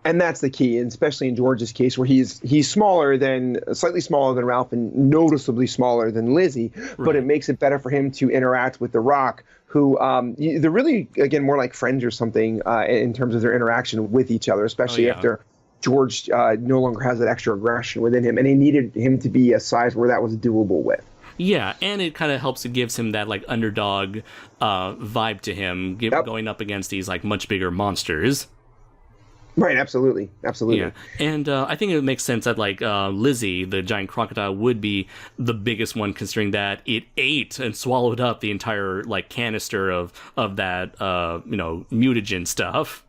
And that's the key, and especially in George's case, where he's slightly smaller than Ralph and noticeably smaller than Lizzie, but it makes it better for him to interact with The Rock, who they're really, again, more like friends or something in terms of their interaction with each other, especially after George no longer has that extra aggression within him, and he needed him to be a size where that was doable with. Yeah, and it kind of helps. It gives him that like underdog vibe to him, going up against these like much bigger monsters. Right, absolutely. Yeah, and I think it makes sense that like Lizzie, the giant crocodile, would be the biggest one, considering that it ate and swallowed up the entire like canister of that mutagen stuff.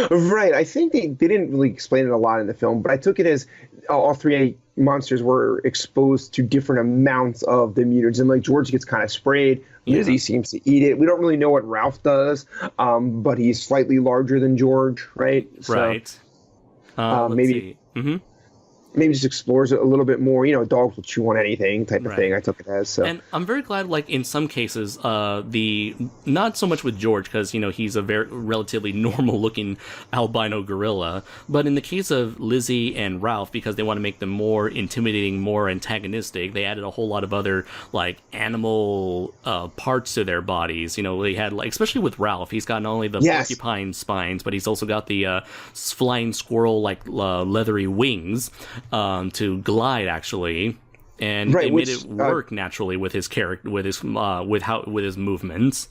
Right, I think they didn't really explain it a lot in the film, but I took it as all three monsters were exposed to different amounts of the mutagens. Like George gets kind of sprayed, Lizzie seems to eat it. We don't really know what Ralph does, but he's slightly larger than George, right? Right. Maybe. Maybe just explores it a little bit more. Dogs will chew on anything type of thing. I took it as. So. And I'm very glad, like, in some cases, not so much with George, because, he's a very relatively normal-looking albino gorilla, but in the case of Lizzie and Ralph, because they want to make them more intimidating, more antagonistic, they added a whole lot of other, like, animal parts to their bodies. They had, like, especially with Ralph, he's got not only the porcupine spines, but he's also got the flying squirrel, like, leathery wings. To glide, actually, and it made it work naturally with his character, with his movements.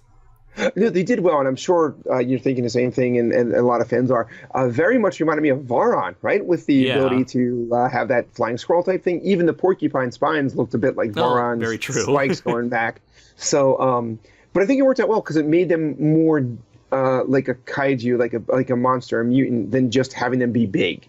No, they did well, and I'm sure you're thinking the same thing, and a lot of fans are. Very much reminded me of Varon, right? With the ability to have that flying squirrel type thing. Even the porcupine spines looked a bit like Varon's spikes going back. So, but I think it worked out well because it made them more like a kaiju, like a monster, a mutant, than just having them be big.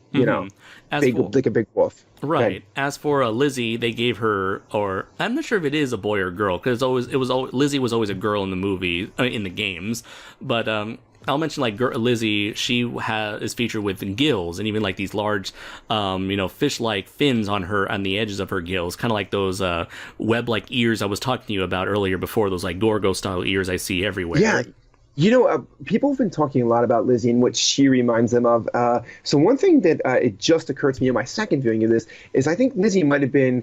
Like a big wolf. Right. Okay. As for Lizzie, they gave her, or I'm not sure if it is a boy or girl, because Lizzie was always a girl in the movie, in the games. But I'll mention like Lizzie. She is featured with gills, and even like these large, fish-like fins on the edges of her gills, kind of like those web-like ears I was talking to you about earlier before. Those like Gorgo-style ears I see everywhere. Yeah. People have been talking a lot about Lizzie and what she reminds them of. So one thing that it just occurred to me in my second viewing of this is I think Lizzie might have been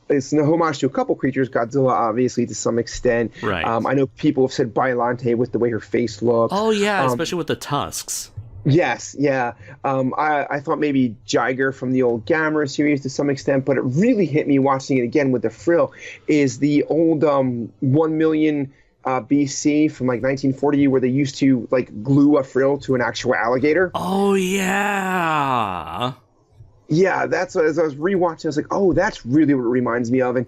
it's a homage to a couple creatures, Godzilla obviously to some extent. Right. I know people have said Biollante with the way her face looks. Oh yeah, especially with the tusks. Yes, yeah. I thought maybe Jiger from the old Gamera series to some extent, but it really hit me watching it again with the frill is the old 1 million BC from like 1940 where they used to like glue a frill to an actual alligator. Oh yeah. Yeah, that's as I was rewatching, I was like, oh, that's really what it reminds me of. And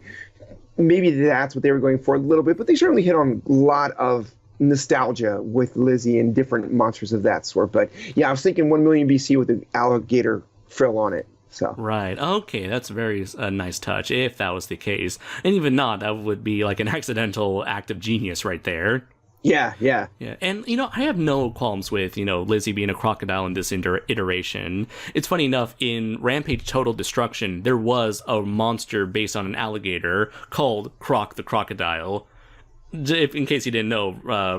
maybe that's what they were going for a little bit, but they certainly hit on a lot of nostalgia with Lizzie and different monsters of that sort. But yeah, I was thinking 1 million BC with an alligator frill on it. So. Right. Okay, that's a very nice touch, if that was the case. And even not, that would be like an accidental act of genius right there. Yeah. And, I have no qualms with, Lizzie being a crocodile in this iteration. It's funny enough, in Rampage Total Destruction, there was a monster based on an alligator called Croc the Crocodile. In case you didn't know,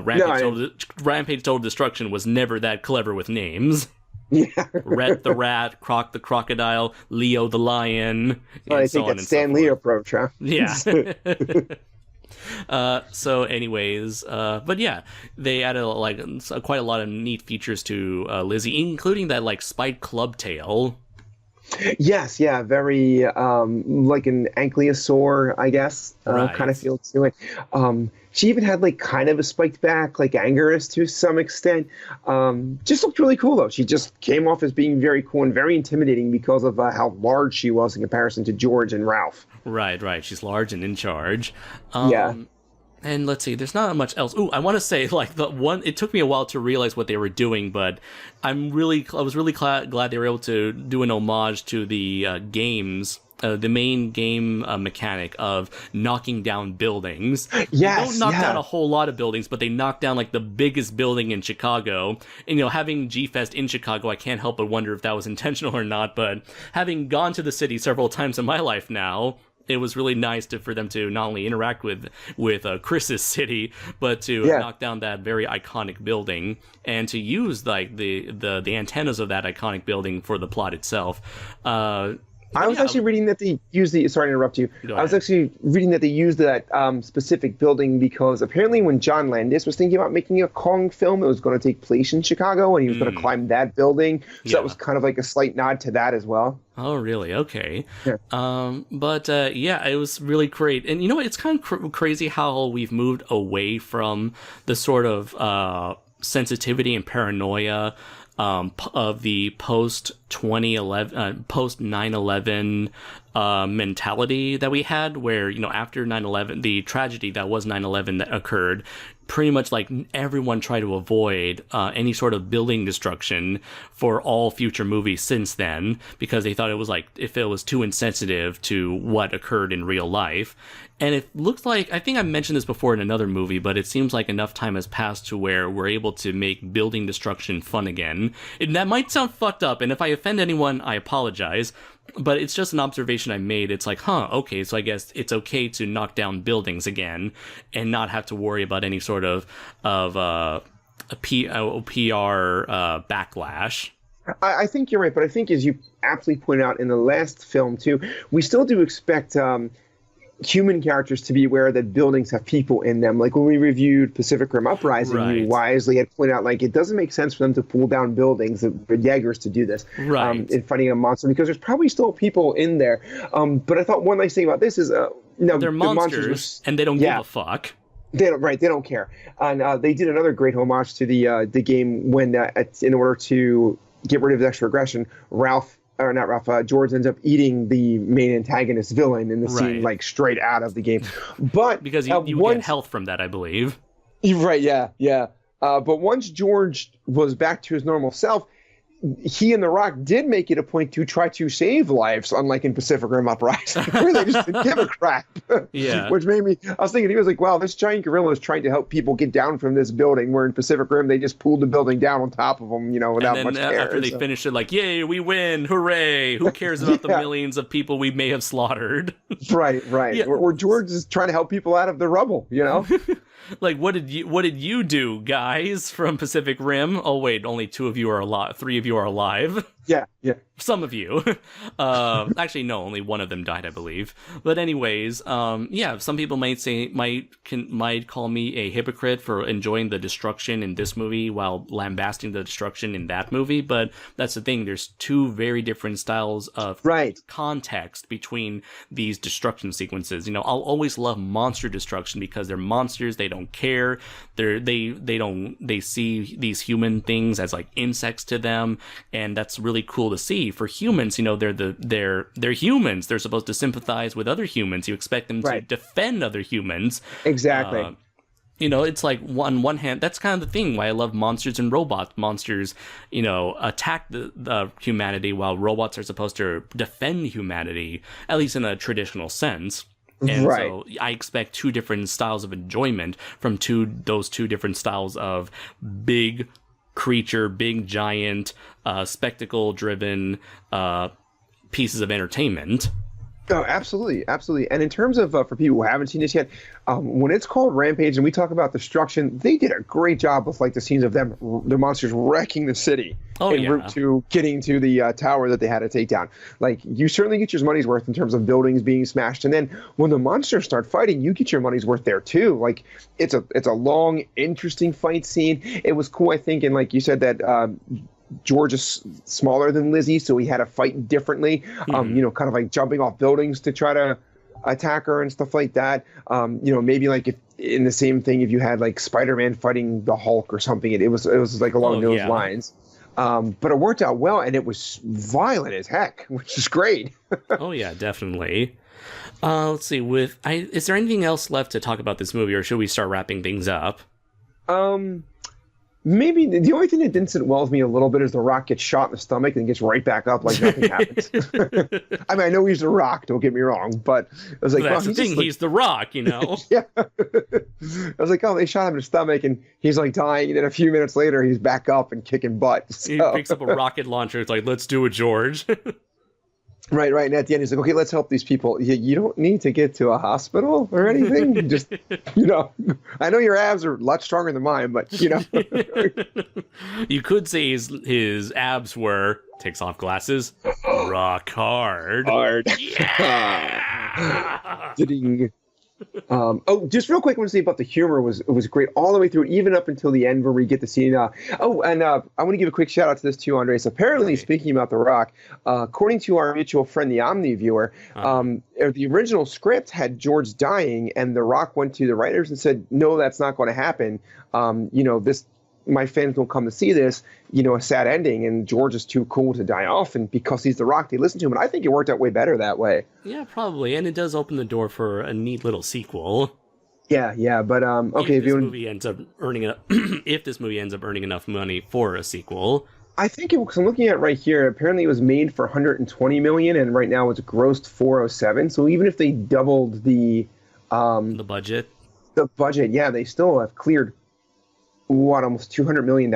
Rampage Total Destruction was never that clever with names. Yeah. Rhett the rat, Croc the crocodile, Leo the lion. Well, I think that's Stan Lee approach, huh? Yeah. So anyways, but yeah, they added quite a lot of neat features to Lizzie, including that like spiked club tail. Yes, yeah, very like an ankylosaur, I guess, kind of Right. feel to it. She even had like kind of a spiked back, like Anguirus to some extent. Just looked really cool though. She just came off as being very cool and very intimidating because of how large she was in comparison to George and Ralph. Right, right. She's large and in charge. Yeah. And let's see, there's not much else. Ooh, I want to say, like, the one, it took me a while to realize what they were doing, but I was really glad they were able to do an homage to the games, the main game mechanic of knocking down buildings. Yes, They don't knock yeah. down a whole lot of buildings, but they knock down, like, the biggest building in Chicago. And, having G-Fest in Chicago, I can't help but wonder if that was intentional or not, but having gone to the city several times in my life now, it was really nice for them to not only interact with Chris's city, but to knock down that very iconic building and to use like the antennas of that iconic building for the plot itself. I was actually reading that they used the. Sorry to interrupt you. I was actually reading that they used that specific building because apparently when John Landis was thinking about making a Kong film, it was going to take place in Chicago, and he was going to climb that building. So that was kind of like a slight nod to that as well. Oh, really? Okay. Yeah. Yeah, it was really great. And it's kind of crazy how we've moved away from the sort of sensitivity and paranoia of the post 2011, post 9/11 mentality that we had, where after 9/11, the tragedy that was 9/11 that occurred, pretty much like everyone tried to avoid any sort of building destruction for all future movies since then, because they thought it was like if it was too insensitive to what occurred in real life. And it looks like, I think I mentioned this before in another movie, but it seems like enough time has passed to where we're able to make building destruction fun again. And that might sound fucked up, and if I offend anyone, I apologize, but it's just an observation I made. It's like, okay, so I guess it's okay to knock down buildings again and not have to worry about any sort of a PR backlash. I think you're right, but I think as you aptly pointed out in the last film too, we still do expect human characters to be aware that buildings have people in them. Like when we reviewed Pacific Rim Uprising, you wisely had pointed out like it doesn't make sense for them to pull down buildings, the Jaegers to do this in fighting a monster, because there's probably still people in there. But I thought one nice thing about this is they're monsters and they don't give a fuck. They don't care. And they did another great homage to the game when in order to get rid of his extra aggression, George ends up eating the main antagonist villain in the scene, like straight out of the game. But because you get health from that, I believe. Right, yeah. But once George was back to his normal self, he and The Rock did make it a point to try to save lives, unlike in Pacific Rim Uprising, where they just didn't give a crap. Yeah. Which made me, I was thinking, he was like, wow, this giant gorilla is trying to help people get down from this building, where in Pacific Rim, they just pulled the building down on top of them, without much care. After they finished it, like, yay, we win, hooray, who cares about the millions of people we may have slaughtered? Right. Yeah. Where George is trying to help people out of the rubble, Like, what did you do, guys, from Pacific Rim? Oh, wait, only 2 of you are alive. 3 of you are alive. Yeah. Some of you. Actually, no, only 1 of them died, I believe. But anyways, some people might call me a hypocrite for enjoying the destruction in this movie while lambasting the destruction in that movie. But that's the thing. There's 2 very different styles of context between these destruction sequences. I'll always love monster destruction because they're monsters. They don't care. They see these human things as like insects to them, and that's really cool to see. For humans, they're humans. They're supposed to sympathize with other humans. You expect them to defend other humans. Exactly. It's like on one hand, that's kind of the thing why I love monsters and robots. Monsters, attack the humanity, while robots are supposed to defend humanity, at least in a traditional sense. And so I expect 2 different styles of enjoyment from those 2 different styles of big creature, big giant, spectacle-driven pieces of entertainment. Oh, absolutely. And in terms of, for people who haven't seen this yet, when it's called Rampage and we talk about destruction, they did a great job with like the scenes of the monsters wrecking the city en route to getting to the tower that they had to take down. Like, you certainly get your money's worth in terms of buildings being smashed, and then when the monsters start fighting, you get your money's worth there too. Like, it's a long, interesting fight scene. It was cool, I think, and like you said, that George is smaller than Lizzie, so he had to fight differently. You know, kind of like jumping off buildings to try to attack her and stuff like that. You know, maybe like if in the same thing, if you had like Spider-Man fighting the Hulk or something, it was like along those lines. But it worked out well, and it was violent as heck, which is great. Oh yeah, definitely. Let's see. Is there anything else left to talk about this movie, or should we start wrapping things up? Maybe the only thing that didn't sit well with me a little bit is the Rock gets shot in the stomach and gets right back up like nothing happens. I mean, I know he's the Rock, don't get me wrong, but I was like, that's the thing, he's the Rock, you know? Yeah. I was like, oh, they shot him in the stomach and he's like dying, and then a few minutes later he's back up and kicking butt. So. He picks up a rocket launcher, it's like, let's do it, George. Right. And at the end, he's like, okay, let's help these people. You don't need to get to a hospital or anything. Just, you know, I know your abs are a lot stronger than mine, but, you know. You could say his abs were, takes off glasses, rock hard. Yeah. Just real quick, I want to say about the humor was great all the way through, even up until the end where we get to see. I want to give a quick shout out to this too, Andres. Apparently, speaking about The Rock, according to our mutual friend, the Omni viewer, the original script had George dying, and The Rock went to the writers and said, "No, that's not going to happen. You know, my fans don't come to see this, you know, a sad ending, and George is too cool to die off, and because he's The Rock, they listen to him." And I think it worked out way better that way. Yeah, probably, and it does open the door for a neat little sequel. Yeah, but okay. If this movie ends up earning enough money for a sequel. I think because I'm looking at it right here, apparently it was made for 120 million, and right now it's grossed 407. So even if they doubled the budget, yeah, they still have cleared almost $200 million?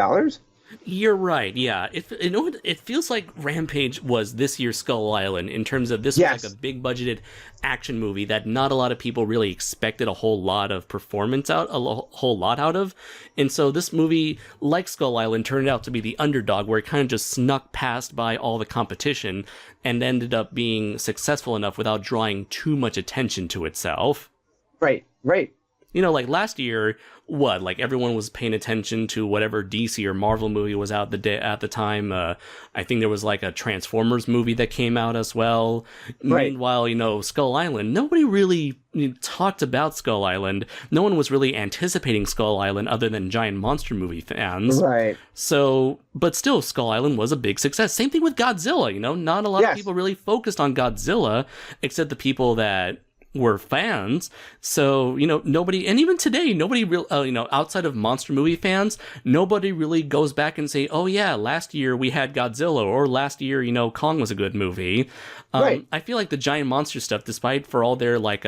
You're right, yeah. It feels like Rampage was this year's Skull Island in terms of this was like a big budgeted action movie that not a lot of people really expected a whole lot of performance out of. And so this movie, like Skull Island, turned out to be the underdog where it kind of just snuck past by all the competition and ended up being successful enough without drawing too much attention to itself. Right. You know, like last year, like everyone was paying attention to whatever DC or Marvel movie was out at the time. I think there was like a Transformers movie that came out as well. Right. Meanwhile, you know, Skull Island, nobody really talked about Skull Island. No one was really anticipating Skull Island other than giant monster movie fans. Right. So, but still, Skull Island was a big success. Same thing with Godzilla, you know, not a lot of people really focused on Godzilla, except the people that were fans. So, you know, nobody, and even today, nobody real, you know, outside of monster movie fans, nobody really goes back and say, oh yeah, last year we had Godzilla, or last year, you know, Kong was a good movie. Right. I feel like the giant monster stuff, despite for all their like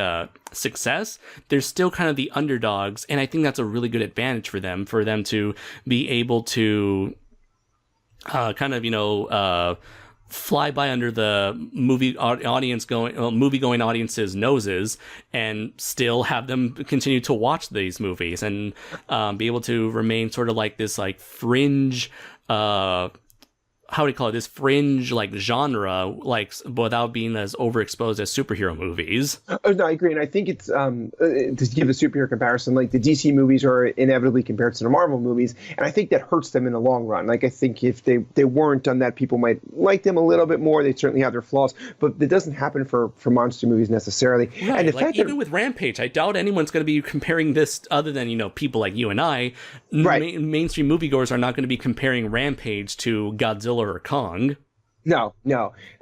success, they're still kind of the underdogs, and I think that's a really good advantage for them to be able to kind of, you know, fly by under the movie going audience's noses and still have them continue to watch these movies and be able to remain sort of like this like fringe how do you call it, this fringe like genre, like without being as overexposed as superhero movies. Oh, no, I agree, and I think it's to give a superhero comparison, like the DC movies are inevitably compared to the Marvel movies, and I think that hurts them in the long run. Like I think if they weren't done that, people might like them a little bit more. They certainly have their flaws, but it doesn't happen for monster movies necessarily. Right, and the like fact even with Rampage, I doubt anyone's going to be comparing this other than, you know, people like you and I. Right. Mainstream moviegoers are not going to be comparing Rampage to Godzilla or Kong. No.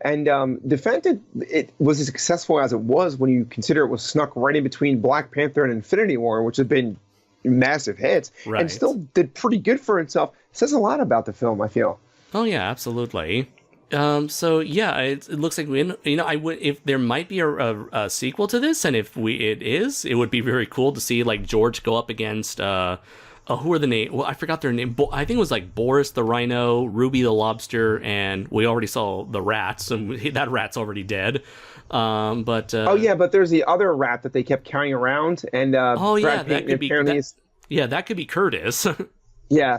And the fact that it was as successful as it was when you consider it was snuck right in between Black Panther and Infinity War, which have been massive hits, and still did pretty good for itself, says a lot about the film, I feel. Oh, yeah, absolutely. So, yeah, it looks like, if there might be a sequel to this, and if it would be very cool to see, like, George go up against... who are the name? Well, I forgot their name. I think it was like Boris the Rhino, Ruby the Lobster, and we already saw the rats, and that rat's already dead. But there's the other rat that they kept carrying around, and that could be Curtis. Yeah.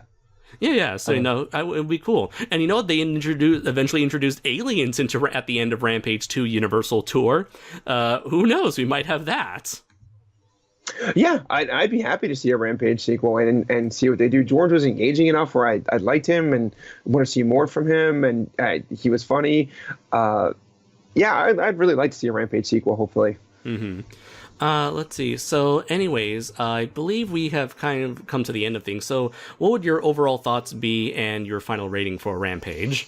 Yeah. So it would be cool. And you know what? They eventually introduced aliens at the end of Rampage 2 Universal Tour. Who knows? We might have that. Yeah, I'd be happy to see a Rampage sequel and see what they do. George was engaging enough where I liked him and want to see more from him, and he was funny. Yeah, I'd really like to see a Rampage sequel, hopefully. Mm-hmm. Let's see. So, anyways, I believe we have kind of come to the end of things. So, what would your overall thoughts be and your final rating for Rampage?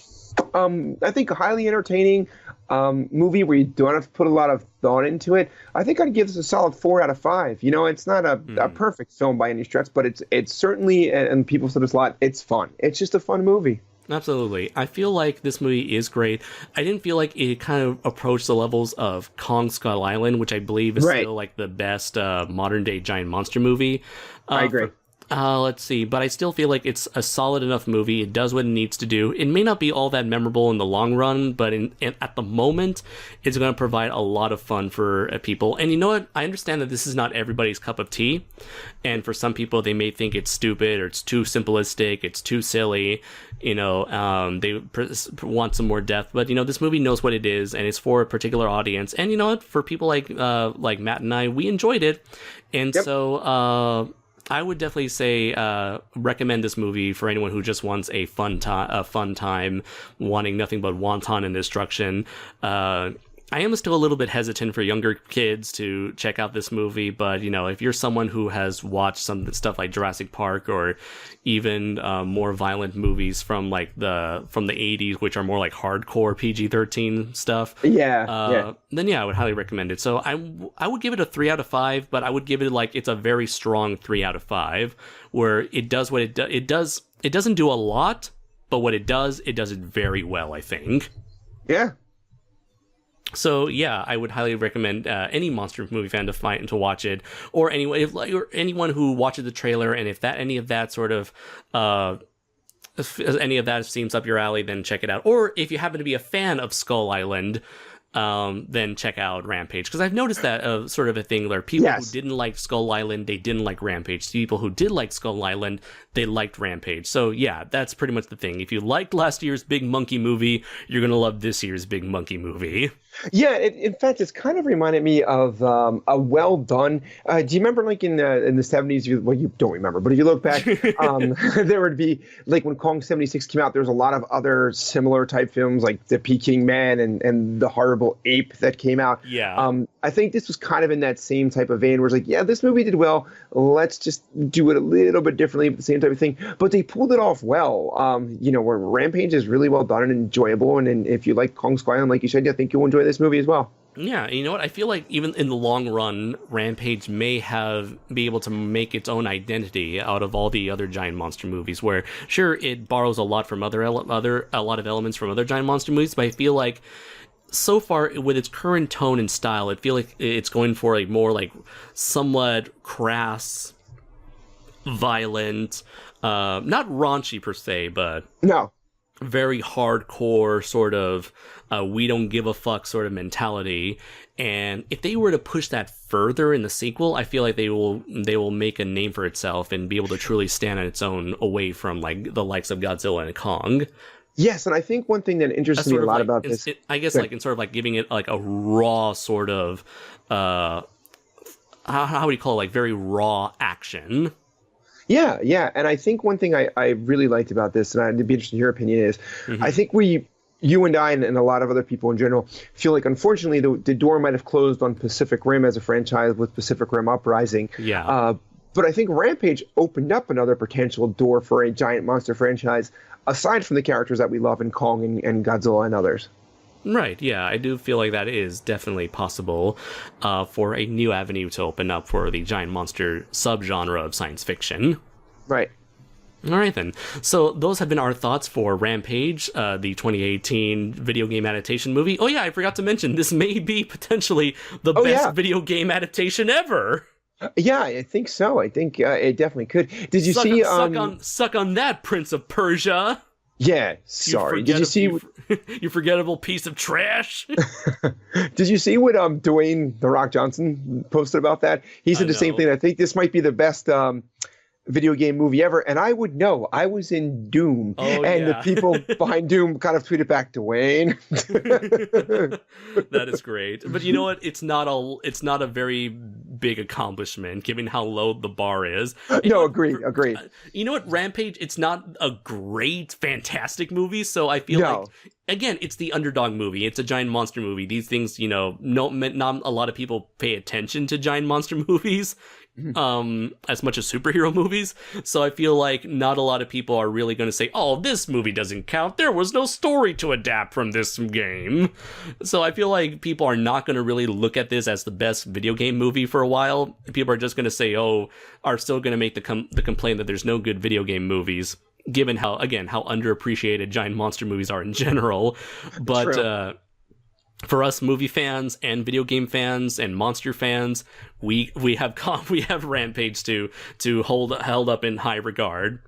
I think a highly entertaining movie where you don't have to put a lot of thought into it. I think I'd give this a solid 4 out of 5. You know, it's not a perfect film by any stretch, but it's certainly, and people said this a lot, it's fun. It's just a fun movie. Absolutely. I feel like this movie is great. I didn't feel like it kind of approached the levels of Kong Skull Island, which I believe is still like the best modern day giant monster movie. I agree. Let's see, but I still feel like it's a solid enough movie. It does what it needs to do. It may not be all that memorable in the long run, but at the moment, it's going to provide a lot of fun for people. And you know what? I understand that this is not everybody's cup of tea. And for some people, they may think it's stupid or it's too simplistic, it's too silly. You know, they want some more depth. But, you know, this movie knows what it is, and it's for a particular audience. And you know what? For people like Matt and I, we enjoyed it. And so... I would definitely say recommend this movie for anyone who just wants a fun time, wanting nothing but wanton and destruction. I am still a little bit hesitant for younger kids to check out this movie, but you know, if you're someone who has watched some stuff like Jurassic Park or even more violent movies from the 80s, which are more like hardcore PG-13 stuff, then I would highly recommend it. So I would give it a 3 out of 5, but I would give it it's a very strong 3 out of 5, where it does what it does. It doesn't do a lot, but what it does it very well, I think. Yeah. So yeah, I would highly recommend any monster movie fan to watch it, or anyone who watches the trailer, and if any of that seems up your alley, then check it out. Or if you happen to be a fan of Skull Island, then check out Rampage, because I've noticed that sort of a thing where people who didn't like Skull Island, they didn't like Rampage. People who did like Skull Island, they liked Rampage. So yeah, that's pretty much the thing. If you liked last year's Big Monkey movie, you're gonna love this year's Big Monkey movie. Yeah, in fact, it's kind of reminded me of a well done. Do you remember, like in the 70s? Well, you don't remember, but if you look back, there would be like when Kong 76 came out. There was a lot of other similar type films like The Peking Man and The Horrible Ape that came out. Yeah. I think this was kind of in that same type of vein, where it's like, yeah, this movie did well. Let's just do it a little bit differently, but the same type of thing. But they pulled it off well. Where Rampage is really well done and enjoyable, and if you like Kong Skull Island, like you said, I think you'll enjoy this movie as well. Yeah, you know what? I feel like even in the long run, Rampage may be able to make its own identity out of all the other giant monster movies. Where sure, it borrows a lot from a lot of elements from other giant monster movies, but I feel like so far with its current tone and style, I feel like it's going for a more like somewhat crass, violent, not raunchy per se, but very hardcore sort of we don't give a fuck sort of mentality. And if they were to push that further in the sequel, I feel like they will make a name for itself and be able to truly stand on its own away from like the likes of Godzilla and Kong. Yes, and I think one thing that interests me a lot about this, I guess, like in sort of like giving it like a raw sort of how would you call it, like very raw action. Yeah, and I think one thing I really liked about this, and I'd be interested in your opinion, is I think you and I and a lot of other people in general feel like, unfortunately, the door might have closed on Pacific Rim as a franchise with Pacific Rim Uprising. Yeah. But I think Rampage opened up another potential door for a giant monster franchise, aside from the characters that we love in Kong and Godzilla and others. Right, yeah, I do feel like that is definitely possible for a new avenue to open up for the giant monster subgenre of science fiction. Right. All right, then. So those have been our thoughts for Rampage, the 2018 video game adaptation movie. Oh, yeah, I forgot to mention, this may be potentially the best video game adaptation ever. Yeah, I think so. I think it definitely could. Did you see... Suck on that, Prince of Persia! Yeah, sorry. Did you see... You forgettable piece of trash! Did you see what Dwayne "The Rock" Johnson posted about that? He said the same thing. I think this might be the best video game movie ever. And I would know. I was in Doom. The people behind Doom kind of tweeted back, Dwayne. That is great. But you know what? It's not a very big accomplishment, given how low the bar is. No, agreed. You know what, Rampage, it's not a great, fantastic movie, so I feel like, again, it's the underdog movie. It's a giant monster movie. These things, not a lot of people pay attention to giant monster movies as much as superhero movies. So I feel like not a lot of people are really going to say, oh, this movie doesn't count. There was no story to adapt from this game. So I feel like people are not going to really look at this as the best video game movie for a while. People are just going to say, are still going to make the complaint that there's no good video game movies, given how underappreciated giant monster movies are in general. But for us movie fans and video game fans and monster fans, we have Rampage to held up in high regard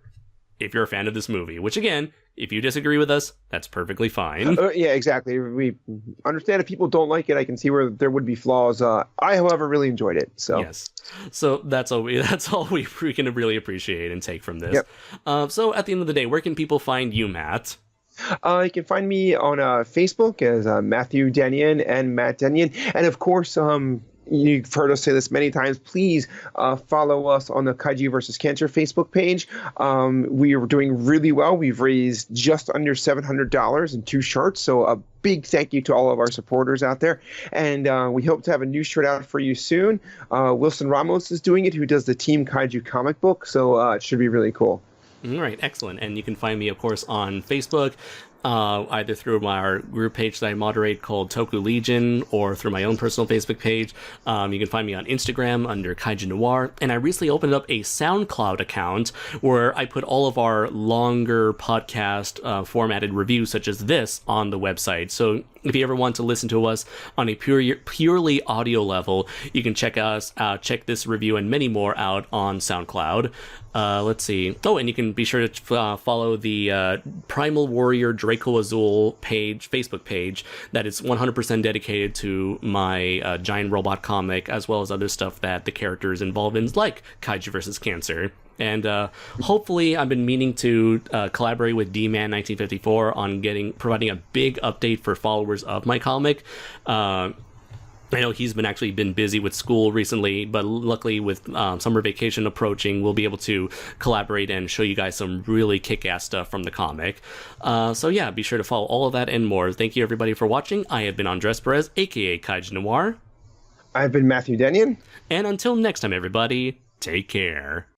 if you're a fan of this movie. Which, again, if you disagree with us, that's perfectly fine. Yeah, exactly. We understand if people don't like it. I can see where there would be flaws. I, however, really enjoyed it. So yes, so that's all we can really appreciate and take from this. Yep. So at the end of the day, where can people find you, Matt? You can find me on Facebook as Matthew Dennion and Matt Dennion. And of course, you've heard us say this many times. Please follow us on the Kaiju vs. Cancer Facebook page. We are doing really well. We've raised just under $700 in 2 shirts. So a big thank you to all of our supporters out there. And we hope to have a new shirt out for you soon. Wilson Ramos is doing it, who does the Team Kaiju comic book. So it should be really cool. All right, excellent. And you can find me, of course, on Facebook, either through our group page that I moderate called Toku Legion, or through my own personal Facebook page. You can find me on Instagram under Kaiju Noir. And I recently opened up a SoundCloud account where I put all of our longer podcast formatted reviews, such as this, on the website. So if you ever want to listen to us on a purely audio level, you can check this review and many more out on SoundCloud. Let's see. Oh, and you can be sure to follow the Primal Warrior Draco Azul Facebook page that is 100% dedicated to my giant robot comic, as well as other stuff that the character is involved in, like Kaiju vs. Cancer. And hopefully, I've been meaning to collaborate with D-Man 1954 on providing a big update for followers of my comic. I know he's been busy with school recently, but luckily with summer vacation approaching, we'll be able to collaborate and show you guys some really kick-ass stuff from the comic. So yeah, be sure to follow all of that and more. Thank you everybody for watching. I have been Andres Perez, aka Kaiju Noir. I've been Matthew Dennion. And until next time, everybody, take care.